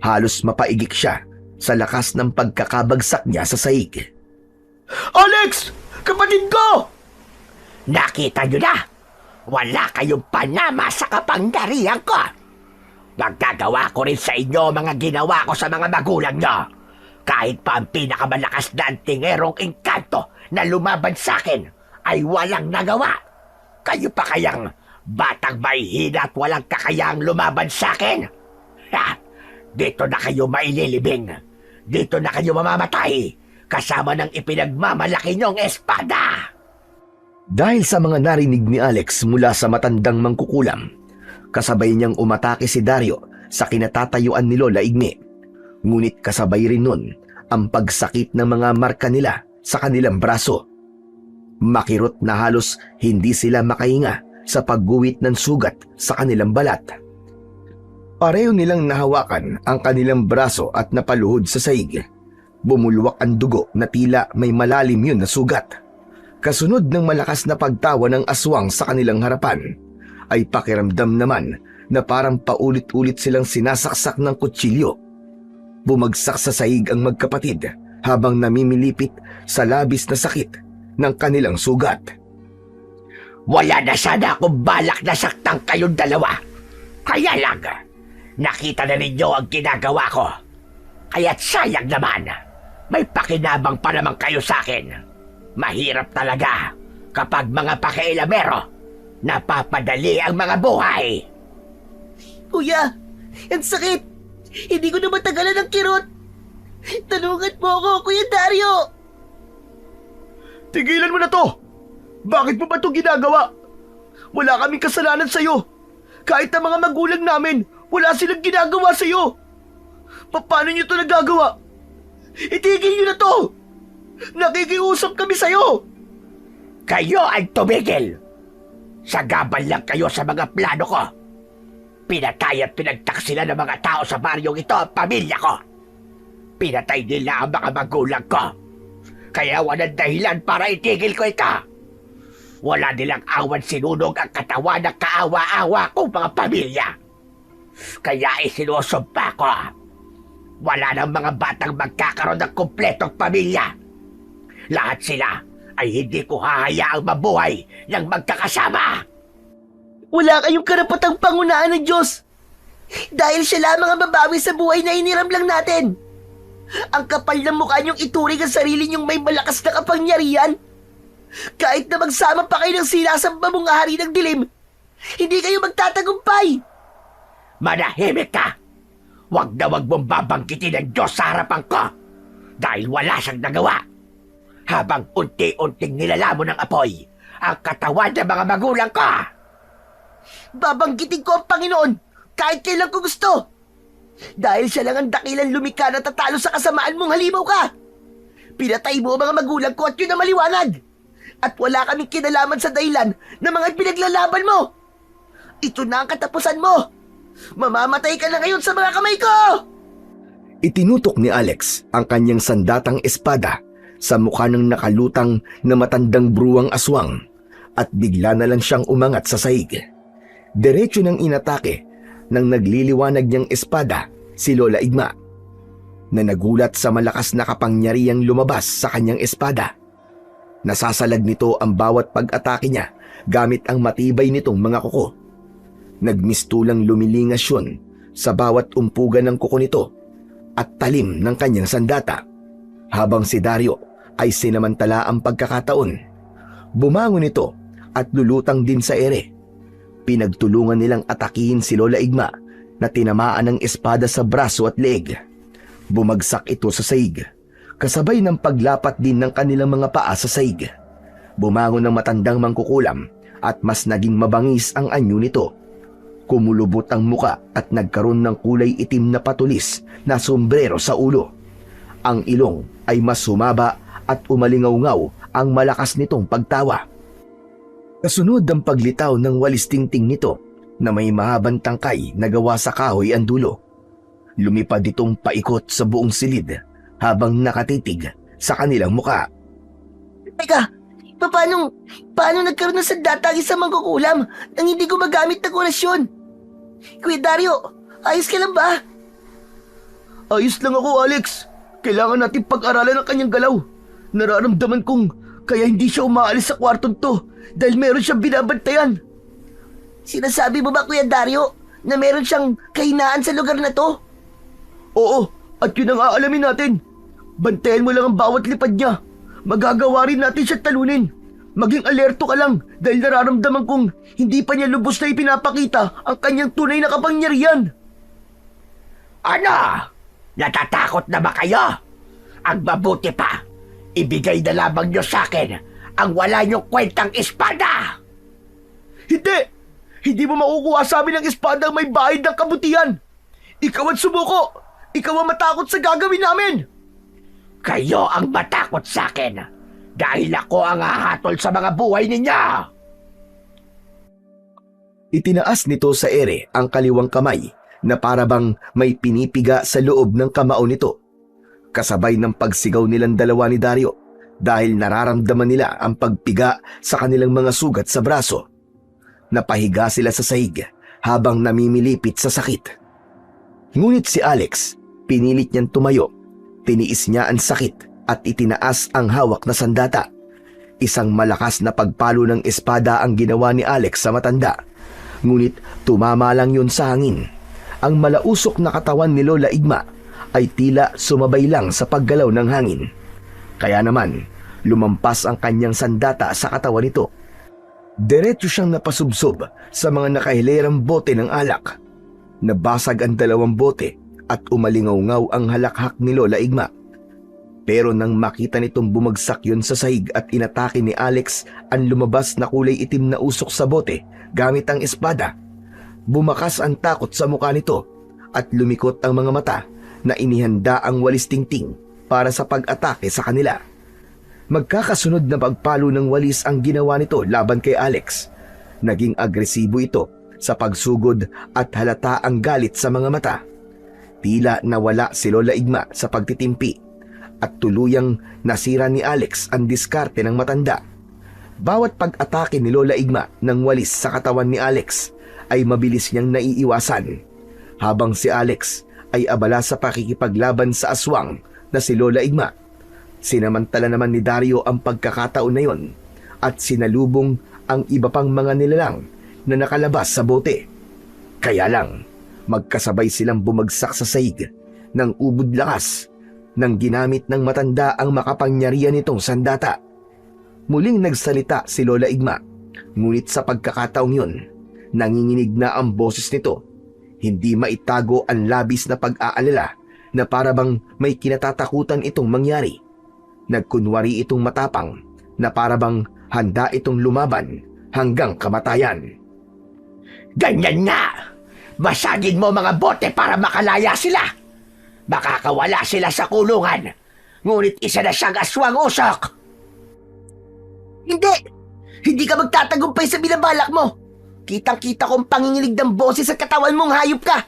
Halos mapaigik siya sa lakas ng pagkakabagsak niya sa saig. Alex! Kapatid ko! Nakita nyo na? Wala kayong panama sa kapangyarihan ko. Magagawa ko rin sa inyo mga ginawa ko sa mga magulang nyo. Kahit pa ang pinakamalakas na antingerong engkanto na lumaban sa akin ay walang nagawa. Kayo pa kayang batang may hina at walang kakayang lumaban sa akin? Ha! Dito na kayo maililibing. Dito na kayo mamamatay. Kasama ng ipinagmamalaki nyong espada. Dahil sa mga narinig ni Alex mula sa matandang mangkukulam, kasabay niyang umatake si Dario sa kinatatayuan ni Lola Igme. Ngunit kasabay rin nun ang pagsakit ng mga marka nila sa kanilang braso. Makirot na halos hindi sila makahinga sa pagguwit ng sugat sa kanilang balat. Pareho nilang nahawakan ang kanilang braso at napaluhod sa saig. Bumulwak ang dugo na tila may malalim yun na sugat. Kasunod ng malakas na pagtawa ng aswang sa kanilang harapan, ay pakiramdam naman na parang paulit-ulit silang sinasaksak ng kutsilyo. Bumagsak sa saig ang magkapatid habang namimilipit sa labis na sakit ng kanilang sugat. Wala na sana akong balak na saktang kayong dalawa. Kaya lang, nakita na ninyo ang ginagawa ko. Kaya't sayang naman, may pakinabang pa naman kayo sa akin. Mahirap talaga kapag mga pakailamero napapadali ang mga buhay. Kuya, ang sakit. Hindi ko na matagalan ng kirot. Tanungan mo ako, Kuya Dario. Tigilan mo na to! Bakit mo ba ito ginagawa? Wala kaming kasalanan sa'yo. Kahit ang mga magulang namin, wala silang ginagawa sa'yo. Paano nyo ito nagagawa? Itigil nyo na to! Nakikiusap kami sa'yo! Kayo ang tumigil! Sagabal lang kayo sa mga plano ko. Pinatay at pinagtaksila ng mga tao sa baryong ito ang pamilya ko. Pinatay nila ang mga magulang ko. Kaya walang dahilan para itigil ko ito. Wala nilang awan sinunog ang katawan ng kaawa-awa kong mga pamilya. Kaya isinusumpa ko. Wala nang mga batang magkakaroon ng kumpletong pamilya. Lahat sila ay hindi ko hahayaang mabuhay ng magkakasama. Wala kayong karapatang pangunahan ng Diyos. Dahil siya lamang ang babawi sa buhay na iniram lang natin. Ang kapal ng mukha niyong ituring ang sarili niyong may malakas na kapangyarihan. Kahit na magsama pa kayo ng sinasamba mong hari ng dilim, hindi kayo magtatagumpay. Manahimik ka! Huwag na huwag mong babanggitin ang Diyos sa harapan ko dahil wala siyang nagawa. Habang unti-unting nilalamon ng apoy ang katawan ng mga magulang ko. Babanggitin ko ang Panginoon kahit kailan ko gusto. Dahil siya lang ang dakilang lumikha na tatalo sa kasamaan mong halimaw ka. Pinatay mo ang mga magulang ko at yun ang maliwanag. At wala kaming kinalaman sa dahilan ng mga pinaglalaban mo. Ito na ang katapusan mo. Mamamatay ka na ngayon sa mga kamay ko! Itinutok ni Alex ang kanyang sandatang espada sa mukha ng nakalutang na matandang bruwang aswang at bigla na lang siyang umangat sa saig. Diretso nang inatake ng nagliliwanag niyang espada si Lola Igma, na nagulat sa malakas na kapangyarihang lumabas sa kanyang espada. Nasasalag nito ang bawat pag-atake niya gamit ang matibay nitong mga kuko. Nagmistulang lumilingas yun sa bawat umpugan ng kuko nito at talim ng kanyang sandata. Habang si Dario ay sinamantala ang pagkakataon, bumangon ito at lulutang din sa ere. Pinagtulungan nilang atakihin si Lola Igma na tinamaan ng espada sa braso at leeg. Bumagsak ito sa saig, kasabay ng paglapat din ng kanilang mga paa sa saig. Bumangon ng matandang mangkukulam at mas naging mabangis ang anyo nito. Kumulubot ang muka at nagkaroon ng kulay itim na patulis na sombrero sa ulo. Ang ilong ay mas sumaba at umalingaw-ngaw ang malakas nitong pagtawa. Kasunod ang paglitaw ng walis tingting nito na may mahabang tangkay na gawa sa kahoy ang dulo. Lumipad itong paikot sa buong silid habang nakatitig sa kanilang muka. Teka, paano nagkaroon ng sandata ang isang mangkukulam nang hindi ko magamit ng orasyon? Kuya Dario, ayos ka lang ba? Ayos lang ako, Alex. Kailangan natin pag-aralan ang kanyang galaw. Nararamdaman kong kaya hindi siya umaalis sa kwartong to dahil meron siyang binabantayan. Sinasabi mo ba, Kuya Dario, na meron siyang kahinaan sa lugar na to? Oo, at yun ang aalamin natin. Bantayan mo lang ang bawat lipad niya. Magagawa rin natin siya talunin. Maging alerto ka lang dahil nararamdaman kong hindi pa niya lubos na ipinapakita ang kanyang tunay na kapangyarihan. Ano? Natatakot na ba kayo? Ang mabuti pa, ibigay na lamang niyo sa akin ang wala niyong kwentang espada. Hindi! Hindi mo makukuha sa amin ang espada ang may bahid ng kabutihan. Ikaw ang sumuko! Ikaw ang matakot sa gagawin namin! Kayo ang matakot sa akin dahil ako ang hahatol sa mga buhay ninyo. Itinaas nito sa ere ang kaliwang kamay na parabang may pinipiga sa loob ng kamao nito. Kasabay ng pagsigaw nilang dalawa ni Dario dahil nararamdaman nila ang pagpiga sa kanilang mga sugat sa braso. Napahiga sila sa sahig habang namimilipit sa sakit. Ngunit si Alex, pinilit niyang tumayo. Tiniis niya ang sakit at itinaas ang hawak na sandata. Isang malakas na pagpalo ng espada ang ginawa ni Alex sa matanda. Ngunit tumama lang yun sa hangin. Ang malausok na katawan ni Lola Igma ay tila sumabay lang sa paggalaw ng hangin. Kaya naman, lumampas ang kanyang sandata sa katawan nito. Diretso siyang napasubsob sa mga nakahilerang bote ng alak. Nabasag ang dalawang bote at umalingaw-ngaw ang halakhak ni Lola Igma. Pero nang makita nitong bumagsak yun sa sahig at inatake ni Alex ang lumabas na kulay itim na usok sa bote gamit ang espada, bumakas ang takot sa mukha nito at lumikot ang mga mata na inihanda ang walis tingting para sa pag-atake sa kanila. Magkakasunod na pagpalo ng walis ang ginawa nito laban kay Alex. Naging agresibo ito sa pagsugod at halata ang galit sa mga mata. Tila nawala si Lola Igma sa pagtitimpi at tuluyang nasira ni Alex ang diskarte ng matanda. Bawat pag-atake ni Lola Igma ng walis sa katawan ni Alex ay mabilis niyang naiiwasan, habang si Alex ay abala sa pakikipaglaban sa aswang na si Lola Igma. Sinamantala naman ni Dario ang pagkakataon na yon at sinalubong ang iba pang mga nilalang na nakalabas sa bote. Kaya lang, magkasabay silang bumagsak sa sahig ng ubod lakas nang ginamit ng matanda ang makapangyarihan nitong sandata. Muling nagsalita si Lola Igma, ngunit sa pagkakataong yun, nanginginig na ang boses nito. Hindi maitago ang labis na pag-aalala na parabang may kinatatakutan itong mangyari. Nagkunwari itong matapang na parabang handa itong lumaban hanggang kamatayan. Ganyan nga! Basagin mo mga bote para makalaya sila! Makakawala sila sa kulungan, ngunit isa na siyang aswang usok! Hindi! Hindi ka magtatagumpay sa binabalak mo! Kitang-kita kong panginginig ng boses sa katawan mong hayop ka!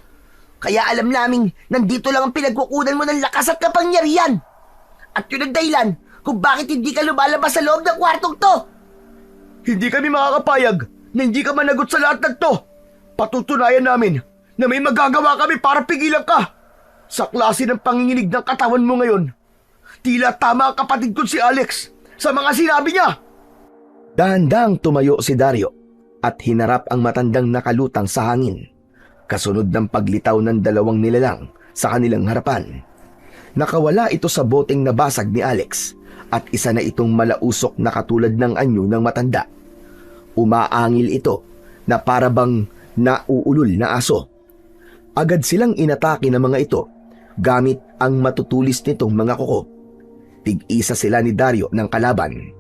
Kaya alam naming nandito lang ang pinagkukunan mo ng lakas at kapangyarihan! At yun ang dahilan kung bakit hindi ka lumalabas sa loob ng kwartong to! Hindi kami makakapayag na hindi ka managot sa lahat ng to. Patutunayan namin na may magagawa kami para pigilan ka. Sa klase ng panginginig ng katawan mo ngayon, tila tama ang kapatid ko si Alex sa mga sinabi niya. Dahan-dahang tumayo si Dario at hinarap ang matandang nakalutang sa hangin. Kasunod ng paglitaw ng dalawang nilalang sa kanilang harapan. Nakawala ito sa boteng nabasag ni Alex at isa na itong malausok na katulad ng anyo ng matanda. Umaangil ito na parabang nauulol na aso. Agad silang inatake ng mga ito gamit ang matutulis nitong mga kuko. Tig-isa sila ni Dario ng kalaban.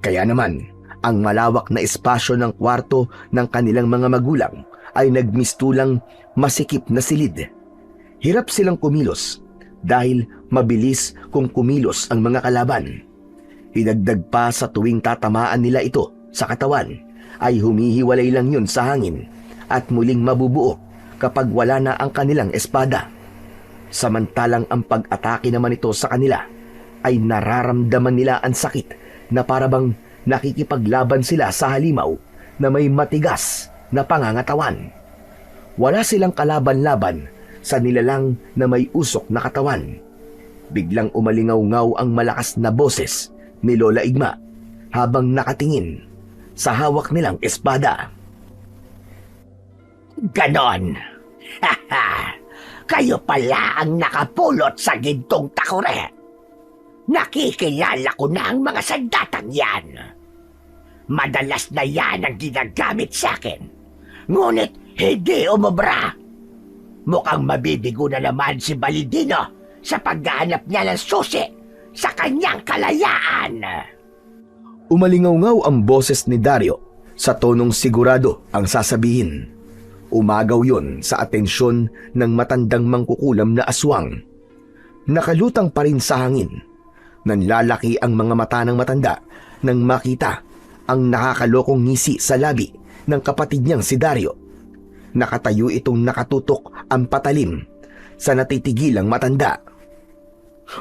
Kaya naman, ang malawak na espasyo ng kwarto ng kanilang mga magulang ay nagmistulang masikip na silid. Hirap silang kumilos dahil mabilis kung kumilos ang mga kalaban. Idagdag pa sa tuwing tatamaan nila ito sa katawan ay humihiwalay lang yun sa hangin at muling mabubuo kapag wala na ang kanilang espada. Samantalang ang pag-atake naman ito sa kanila ay nararamdaman nila ang sakit na parabang nakikipaglaban sila sa halimaw na may matigas na pangangatawan. Wala silang kalaban-laban sa nilalang na may usok na katawan. Biglang umalingaw-ngaw ang malakas na boses ni Lola Igma habang nakatingin sa hawak nilang espada. Ganon! Kayo pala ang nakapulot sa gintong takure. Nakikilala ko na ang mga sandatang yan. Madalas na yan ang ginagamit sa akin. Ngunit hindi umubra. Mukhang mabibigo na naman si Balidino sa paghahanap niya ng susi sa kanyang kalayaan. Umalingaw ang boses ni Dario sa tonong sigurado ang sasabihin. Umagaw yon sa atensyon ng matandang mangkukulam na aswang. Nakalutang pa rin sa hangin. Nanlalaki ang mga mata ng matanda nang makita ang nakakalokong ngisi sa labi ng kapatid niyang si Dario. Nakatayo itong nakatutok ang patalim sa natitigilang matanda.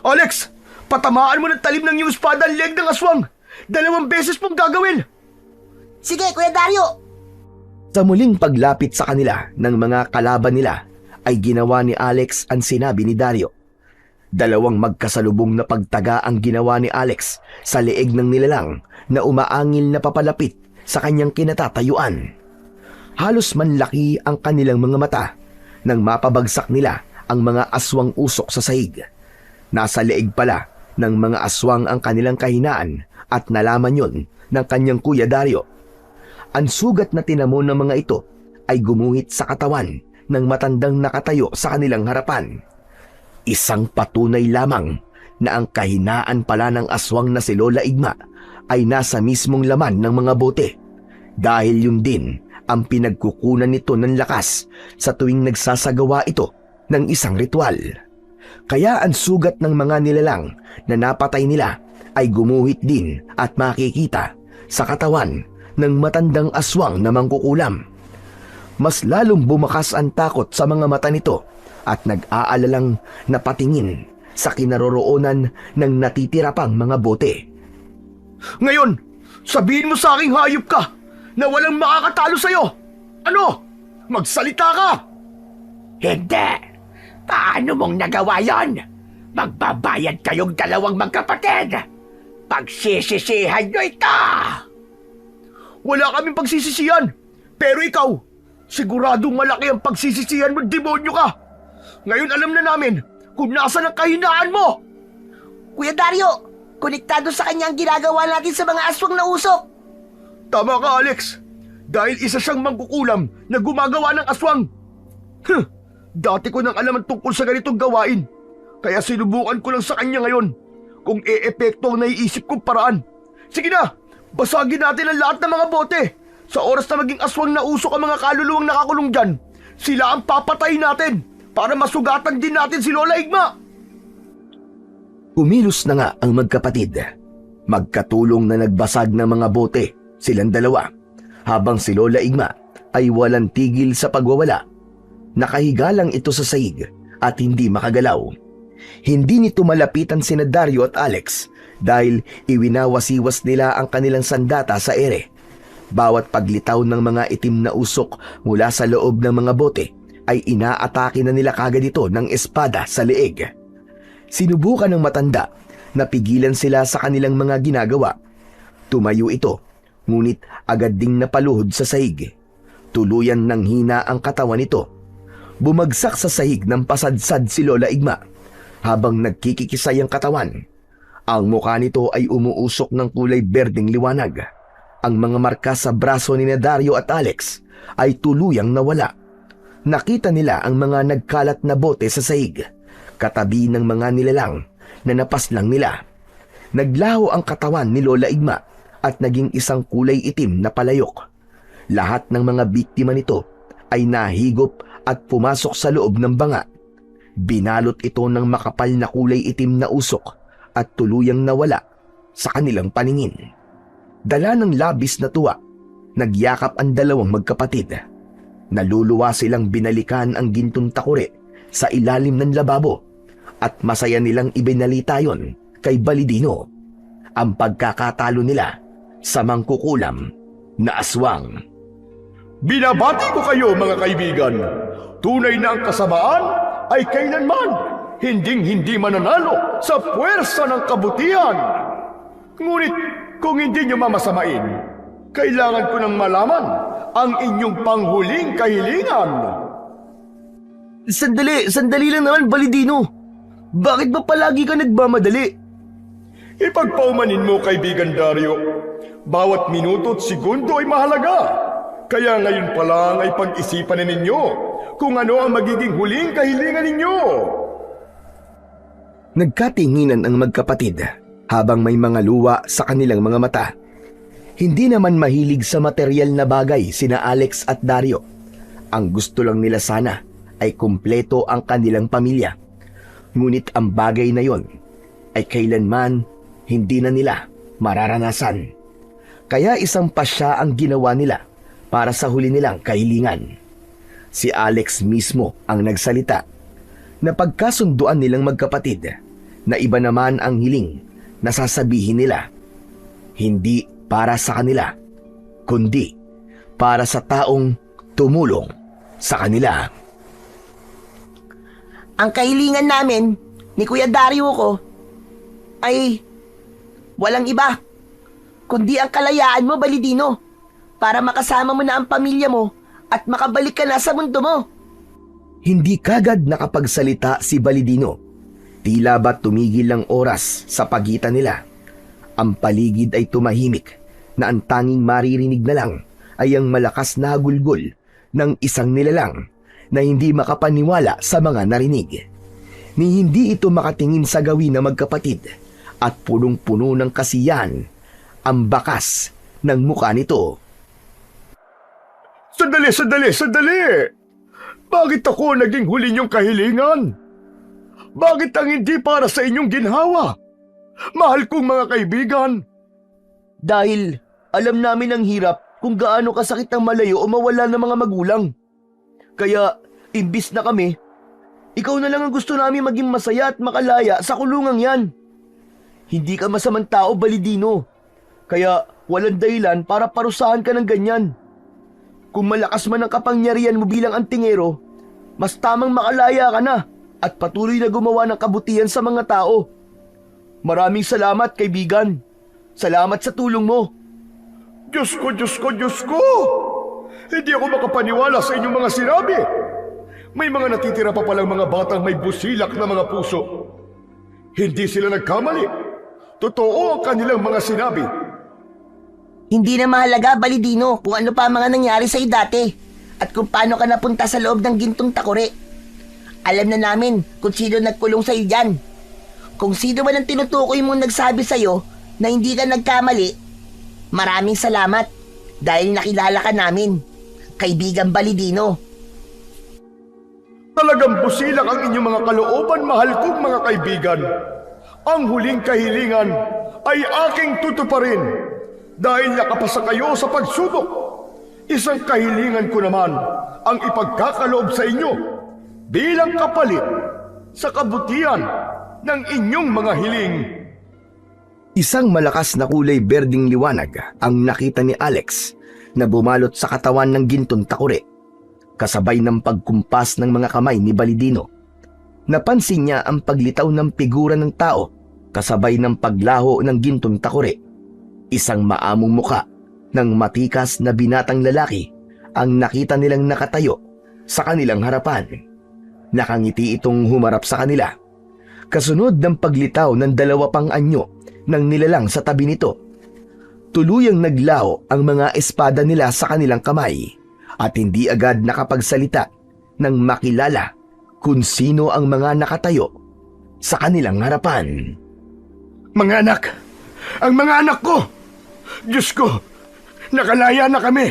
Alex! Patamaan mo ng talim ng iyong espada ang leg ng aswang! 2 beses mong gagawin! Sige, Kuya Dario! Sa muling paglapit sa kanila ng mga kalaban nila ay ginawa ni Alex ang sinabi ni Dario. 2 magkasalubong na pagtaga ang ginawa ni Alex sa leeg ng nilalang na umaangil na papalapit sa kanyang kinatatayuan. Halos manlaki ang kanilang mga mata nang mapabagsak nila ang mga aswang usok sa sahig. Nasa leeg pala ng mga aswang ang kanilang kahinaan at nalaman yon ng kanyang Kuya Dario. Ang sugat na tinamo ng mga ito ay gumuhit sa katawan ng matandang nakatayo sa kanilang harapan. Isang patunay lamang na ang kahinaan pala ng aswang na si Lola Igma ay nasa mismong laman ng mga bote. Dahil yun din ang pinagkukunan nito ng lakas sa tuwing nagsasagawa ito ng isang ritual. Kaya ang sugat ng mga nilalang na napatay nila ay gumuhit din at makikita sa katawan ng matandang aswang na mangkukulam. Mas lalong bumakas ang takot sa mga mata nito at nag-aalalang napatingin sa kinaroroonan ng natitira pang mga bote. Ngayon, sabihin mo sa aking hayop ka na walang makakatalo sa'yo! Ano? Magsalita ka! Hindi! Paano mong nagawa yon? Magbabayad kayong 2 magkapatid! Pagsisisihan nyo ito! Wala kaming pagsisisihan! Pero ikaw, siguradong malaki ang pagsisisihan mo, demonyo ka! Ngayon alam na namin kung nasan ang kahinaan mo! Kuya Dario, konektado sa kanya ang ginagawa natin sa mga aswang na usok. Tama ka, Alex. Dahil isa siyang mangkukulam na gumagawa ng aswang. Dati ko nang alam ang tungkol sa ganitong gawain. Kaya sinubukan ko lang sa kanya ngayon kung e-epekto ang naiisip kong paraan. Sige na, basagin natin ang lahat ng mga bote. Sa oras na maging aswang na usok ang mga kaluluwang nakakulong dyan, sila ang papatayin natin para masugatan din natin si Lola Igma. Kumilos na nga ang magkapatid. Magkatulong na nagbasag ng mga bote silang 2 habang si Lola Igma ay walang tigil sa pagwawala. Nakahiga lang ito sa sahig at hindi makagalaw. Hindi nito malapitan sina Dario at Alex dahil iwinawasiwas nila ang kanilang sandata sa ere. Bawat paglitaw ng mga itim na usok mula sa loob ng mga bote ay inaatake na nila kagad ito ng espada sa leeg. Sinubukan ng matanda na pigilan sila sa kanilang mga ginagawa. Tumayo ito, ngunit agad ding napaluhod sa sahig. Tuluyan ng hina ang katawan nito. Bumagsak sa sahig ng pasadsad si Lola Igma habang nagkikikisay ang katawan. Ang mukha nito ay umuusok ng kulay berdeng liwanag. Ang mga marka sa braso ni Dario at Alex ay tuluyang nawala. Nakita nila ang mga nagkalat na bote sa sahig, katabi ng mga nilalang na napaslang nila. Naglaho ang katawan ni Lola Igma at naging isang kulay itim na palayok. Lahat ng mga biktima nito ay nahigop at pumasok sa loob ng banga. Binalot ito ng makapal na kulay itim na usok at tuluyang nawala sa kanilang paningin. Dala ng labis na tuwa, nagyakap ang 2 magkapatid. Naluluwa silang binalikan ang gintong takure sa ilalim ng lababo at masaya nilang ibinalita yon kay Balidino. Ang pagkakatalo nila sa mangkukulam na aswang. Binabati ko kayo mga kaibigan. Tunay na ang kasamaan ay kailanman hinding-hindi mananalo sa puwersa ng kabutihan. Ngunit kung hindi nyo mamasamain, kailangan ko nang malaman ang inyong panghuling kahilingan. Sandali lang naman, Balidino. Bakit ba palagi ka nagmamadali? Ipagpaumanin mo, kaibigan Dario. Bawat minuto at segundo ay mahalaga. Kaya ngayon pa lang ay pag-isipan na ninyo kung ano ang magiging huling kahilingan ninyo. Nagkatinginan ang magkapatid habang may mga luwa sa kanilang mga mata. Hindi naman mahilig sa material na bagay sina Alex at Dario. Ang gusto lang nila sana ay kumpleto ang kanilang pamilya. Ngunit ang bagay na yon ay kailanman hindi na nila mararanasan. Kaya isang pasya ang ginawa nila para sa huli nilang kahilingan. Si Alex mismo ang nagsalita na pagkasunduan nilang magkapatid na iba naman ang hiling na sasabihin nila. Hindi para sa kanila, kundi para sa taong tumulong sa kanila. Ang kahilingan namin ni Kuya Dario ko ay walang iba kundi ang kalayaan mo, Balidino, para makasama mo na ang pamilya mo at makabalik ka na sa mundo mo. Hindi kagad nakapagsalita si Balidino. Tila ba tumigil ang oras sa pagitan nila. Ang paligid ay tumahimik na ang tanging maririnig na lang ay ang malakas na gulgol ng isang nilalang na hindi makapaniwala sa mga narinig. Ni hindi ito makatingin sa gawin na magkapatid at punong-puno ng kasiyahan ang bakas ng mukha nito. Sandali! Bakit ako naging huli niyong kahilingan? Bakit ang hindi para sa inyong ginhawa? Mahal kong mga kaibigan. Dahil alam namin ang hirap kung gaano kasakit ang malayo o mawala ng mga magulang. Kaya, imbis na kami, ikaw na lang ang gusto namin maging masaya at makalaya sa kulungang yan. Hindi ka masamang tao, Balidino. Kaya walang dahilan para parusahan ka ng ganyan. Kung malakas man ang kapangyarihan mo bilang antingero, mas tamang makalaya ka na at patuloy na gumawa ng kabutihan sa mga tao. Maraming salamat, kaibigan. Salamat sa tulong mo. Diyos ko! Hindi ako makapaniwala sa inyong mga sinabi. May mga natitira pa palang mga batang may busilak na mga puso. Hindi sila nagkamali. Totoo ang kanilang mga sinabi. Hindi na mahalaga, Balidino, kung ano pa ang mga nangyari sa'yo dati at kung paano ka napunta sa loob ng gintong takore. Alam na namin kung sino nagkulong sa'yo dyan. Kung sino man ang tinutukoy mong nagsabi sa'yo na hindi ka nagkamali, maraming salamat dahil nakilala ka namin, kaibigan Balidino. Talagang busilak ang inyong mga kalooban, mahal kong mga kaibigan. Ang huling kahilingan ay aking tutuparin dahil nakapasa kayo sa pagsubok. Isang kahilingan ko naman ang ipagkakaloob sa inyo bilang kapalit sa kabutihan ng inyong mga hiling. Isang malakas na kulay berdeng liwanag ang nakita ni Alex na bumalot sa katawan ng gintong takore, kasabay ng pagkumpas ng mga kamay ni Balidino. Napansin niya ang paglitaw ng figura ng tao kasabay ng paglaho ng gintong takore. Isang maamong muka ng matikas na binatang lalaki ang nakita nilang nakatayo sa kanilang harapan. Nakangiti itong humarap sa kanila. Kasunod ng paglitaw ng dalawa pang anyo ng nilalang sa tabi nito. Tuluyang naglaho ang mga espada nila sa kanilang kamay at hindi agad nakapagsalita nang makilala kung sino ang mga nakatayo sa kanilang harapan. Mga anak! Ang mga anak ko! Diyos ko! Nakalaya na kami!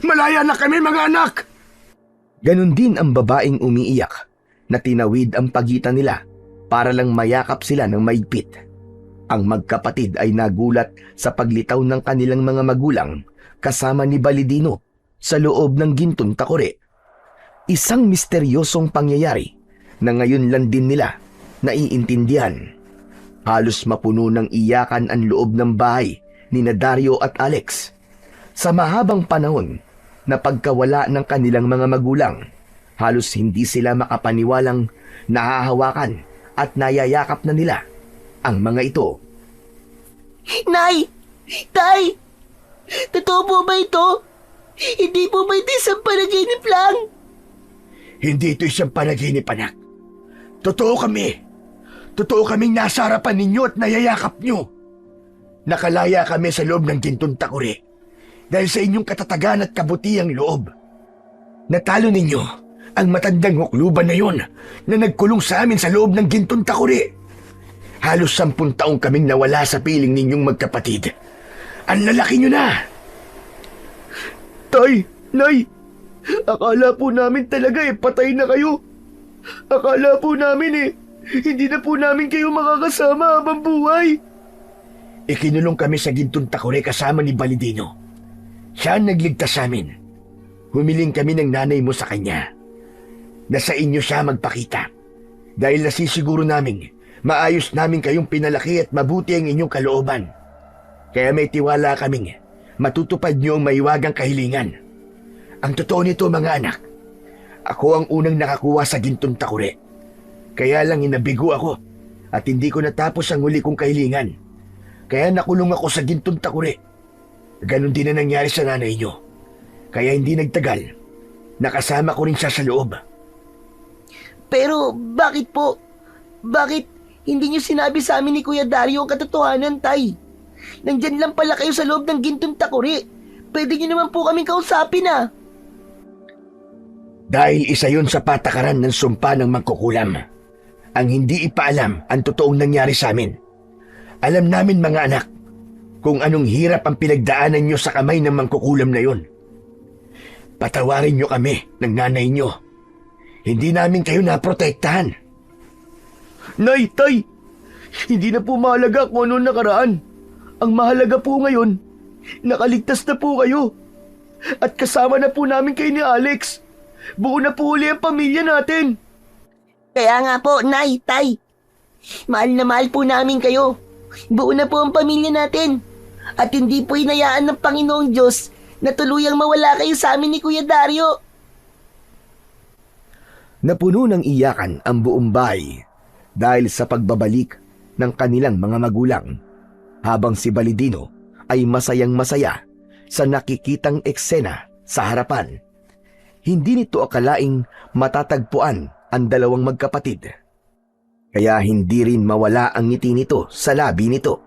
Malaya na kami, mga anak! Ganon din ang babaeng umiiyak na tinawid ang pagitan nila para lang mayakap sila ng maigpit. Ang magkapatid ay nagulat sa paglitaw ng kanilang mga magulang kasama ni Balidino sa loob ng gintong takore. Isang misteryosong pangyayari na ngayon lang din nila naiintindihan. Halos mapuno ng iyakan ang loob ng bahay ni Dario at Alex. Sa mahabang panahon na pagkawala ng kanilang mga magulang, halos hindi sila makapaniwalang nahahawakan at nayayakap na nila ang mga ito. Nay! Tay! Totoo po ba ito? Hindi po ba ito isang panaginip lang? Hindi ito isang panaginip, anak. Totoo kami. Totoo kaming nasa harapan ninyo at nayayakap nyo. Nakalaya kami sa loob ng gintong takuri dahil sa inyong katatagan at kabutihang loob. Natalo ninyo ang matandang hukluban na yon na nagkulong sa amin sa loob ng gintong takuri. Halos 10 taong kaming nawala sa piling ninyong magkapatid. Ang lalaki nyo na! Tay, Nay, akala po namin talaga patay na kayo. Akala po namin hindi na po namin kayo makakasama habang buhay. Ikinulong kami sa gintong takuri kasama ni Balidino. Siya ang nagligtas sa amin. Humiling kami ng nanay mo sa kanya na sa inyo siya magpakita dahil nasisiguro namin maayos namin kayong pinalaki at mabuti ang inyong kalooban. Kaya may tiwala kaming matutupad niyo ang maiwagang kahilingan. Ang totoo nito, mga anak, ako ang unang nakakuha sa gintong takuri. Kaya lang inabigo ako at hindi ko natapos ang huli kong kahilingan. Kaya nakulong ako sa gintong takuri. Ganon din na nangyari sa nanay niyo. Kaya hindi nagtagal, nakasama ko rin siya sa loob. Pero bakit po? Bakit hindi niyo sinabi sa amin ni Kuya Dario ang katotohanan, Tay? Nandyan lang pala kayo sa loob ng gintong takuri. Pwede niyo naman po kaming kausapin Dahil isa yun sa patakaran ng sumpa ng mangkukulam. Ang hindi ipaalam ang totoong nangyari sa amin. Alam namin, mga anak, kung anong hirap ang pinagdaanan nyo sa kamay ng mangkukulam na yun. Patawarin nyo kami ng nanay nyo. Hindi namin kayo naprotektahan. Nay, Tay, hindi na po mahalaga kung ano nakaraan. Ang mahalaga po ngayon, nakaligtas na po kayo. At kasama na po namin kayo ni Alex. Buo na po uli ang pamilya natin. Kaya nga po, Nay, Tay. Mahal na mahal po namin kayo. Buo na po ang pamilya natin. At hindi po hinayaan ng Panginoong Diyos na tuluyang mawala kayo sa amin ni Kuya Dario. Napuno ng iyakan ang buong bahay dahil sa pagbabalik ng kanilang mga magulang, habang si Balidino ay masayang-masaya sa nakikitang eksena sa harapan. Hindi nito akalaing matatagpuan ang dalawang magkapatid. Kaya hindi rin mawala ang ngiti nito sa labi nito.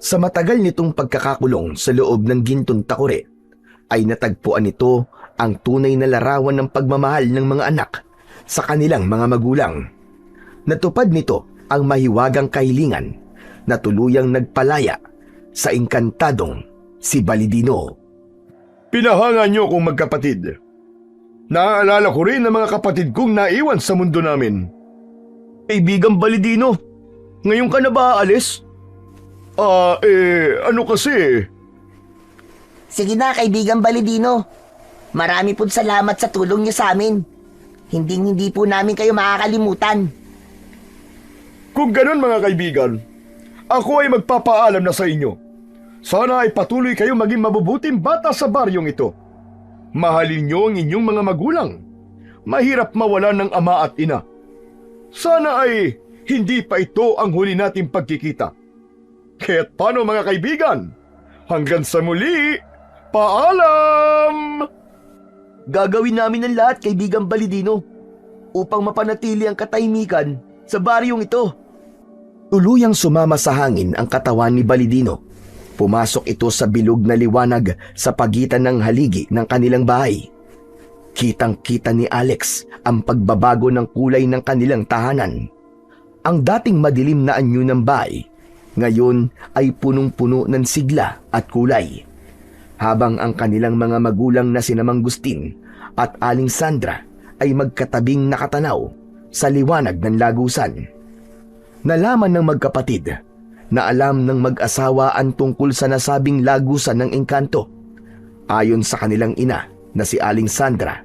Sa matagal nitong pagkakakulong sa loob ng gintong takuri, ay natagpuan nito ang tunay na larawan ng pagmamahal ng mga anak sa kanilang mga magulang. Natupad nito ang mahiwagang kahilingan na tuluyang nagpalaya sa engkantadong si Balidino. Pinahanga niyo kong magkapatid. Naaalala ko rin ang mga kapatid kong naiwan sa mundo namin. Kaibigang Balidino, ngayon ka na ba aalis? Ano kasi? Sige na, kaibigang Balidino. Marami po salamat sa tulong niyo sa amin. Hindi po namin kayo makakalimutan. Kung ganun, mga kaibigan, ako ay magpapaalam na sa inyo. Sana ay patuloy kayong maging mabubuting bata sa baryong ito. Mahalin niyo ang inyong mga magulang. Mahirap mawala ng ama at ina. Sana ay hindi pa ito ang huli nating pagkikita. Kaya't paano, mga kaibigan? Hanggang sa muli, paalam! Gagawin namin ang lahat, kaibigang Balidino, upang mapanatili ang katahimikan sa baryong ito. Tuluyang sumama sa hangin ang katawan ni Balidino. Pumasok ito sa bilog na liwanag sa pagitan ng haligi ng kanilang bahay. Kitang-kita ni Alex ang pagbabago ng kulay ng kanilang tahanan. Ang dating madilim na anyo ng bahay, ngayon ay punong-puno ng sigla at kulay. Habang ang kanilang mga magulang na sina Mang Agustin at Aling Sandra ay magkatabing nakatanaw sa liwanag ng lagusan. Nalaman ng magkapatid na alam ng mag-asawa ang tungkol sa nasabing lagusan ng engkanto. Ayon sa kanilang ina na si Aling Sandra,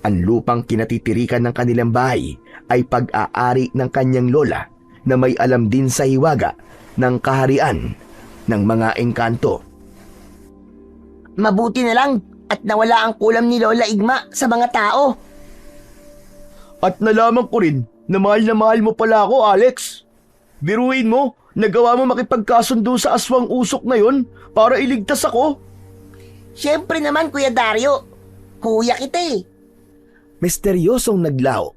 ang lupang kinatitirikan ng kanilang bahay ay pag-aari ng kanyang lola na may alam din sa hiwaga ng kaharian ng mga engkanto. Mabuti na lang at nawala ang kulam ni Lola Igma sa mga tao. At nalaman ko rin na mahal mo pala ako, Alex. Biruin mo, nagawa mo makipagkasundo sa aswang usok na yon para iligtas ako. Siyempre naman, Kuya Dario. Kuya kita Misteryosong naglaho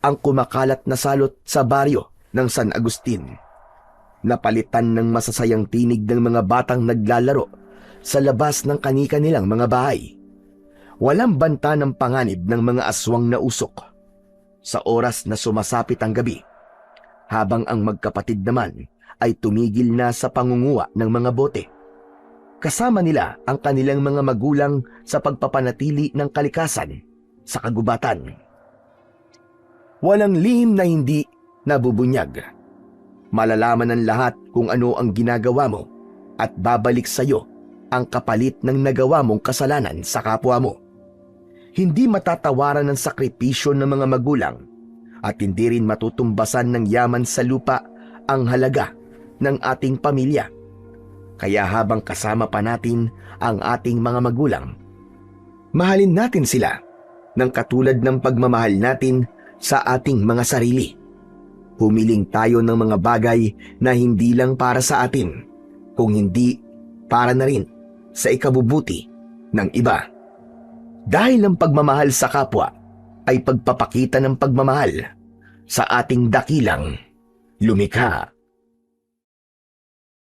ang kumakalat na salot sa baryo ng San Agustin. Napalitan ng masasayang tinig ng mga batang naglalaro sa labas ng kani-kanilang mga bahay. Walang banta ng panganib ng mga aswang na usok. Sa oras na sumasapit ang gabi, habang ang magkapatid naman ay tumigil na sa pangunguha ng mga bote. Kasama nila ang kanilang mga magulang sa pagpapanatili ng kalikasan sa kagubatan. Walang lihim na hindi nabubunyag. Malalaman ng lahat kung ano ang ginagawa mo at babalik sa iyo ang kapalit ng nagawa mong kasalanan sa kapwa mo. Hindi matatawaran ng sakripisyo ng mga magulang at hindi rin matutumbasan ng yaman sa lupa ang halaga ng ating pamilya. Kaya habang kasama pa natin ang ating mga magulang, mahalin natin sila ng katulad ng pagmamahal natin sa ating mga sarili. Humiling tayo ng mga bagay na hindi lang para sa atin, kung hindi para na rin sa ikabubuti ng iba. Dahil ang pagmamahal sa kapwa ay pagpapakita ng pagmamahal sa ating dakilang lumikha.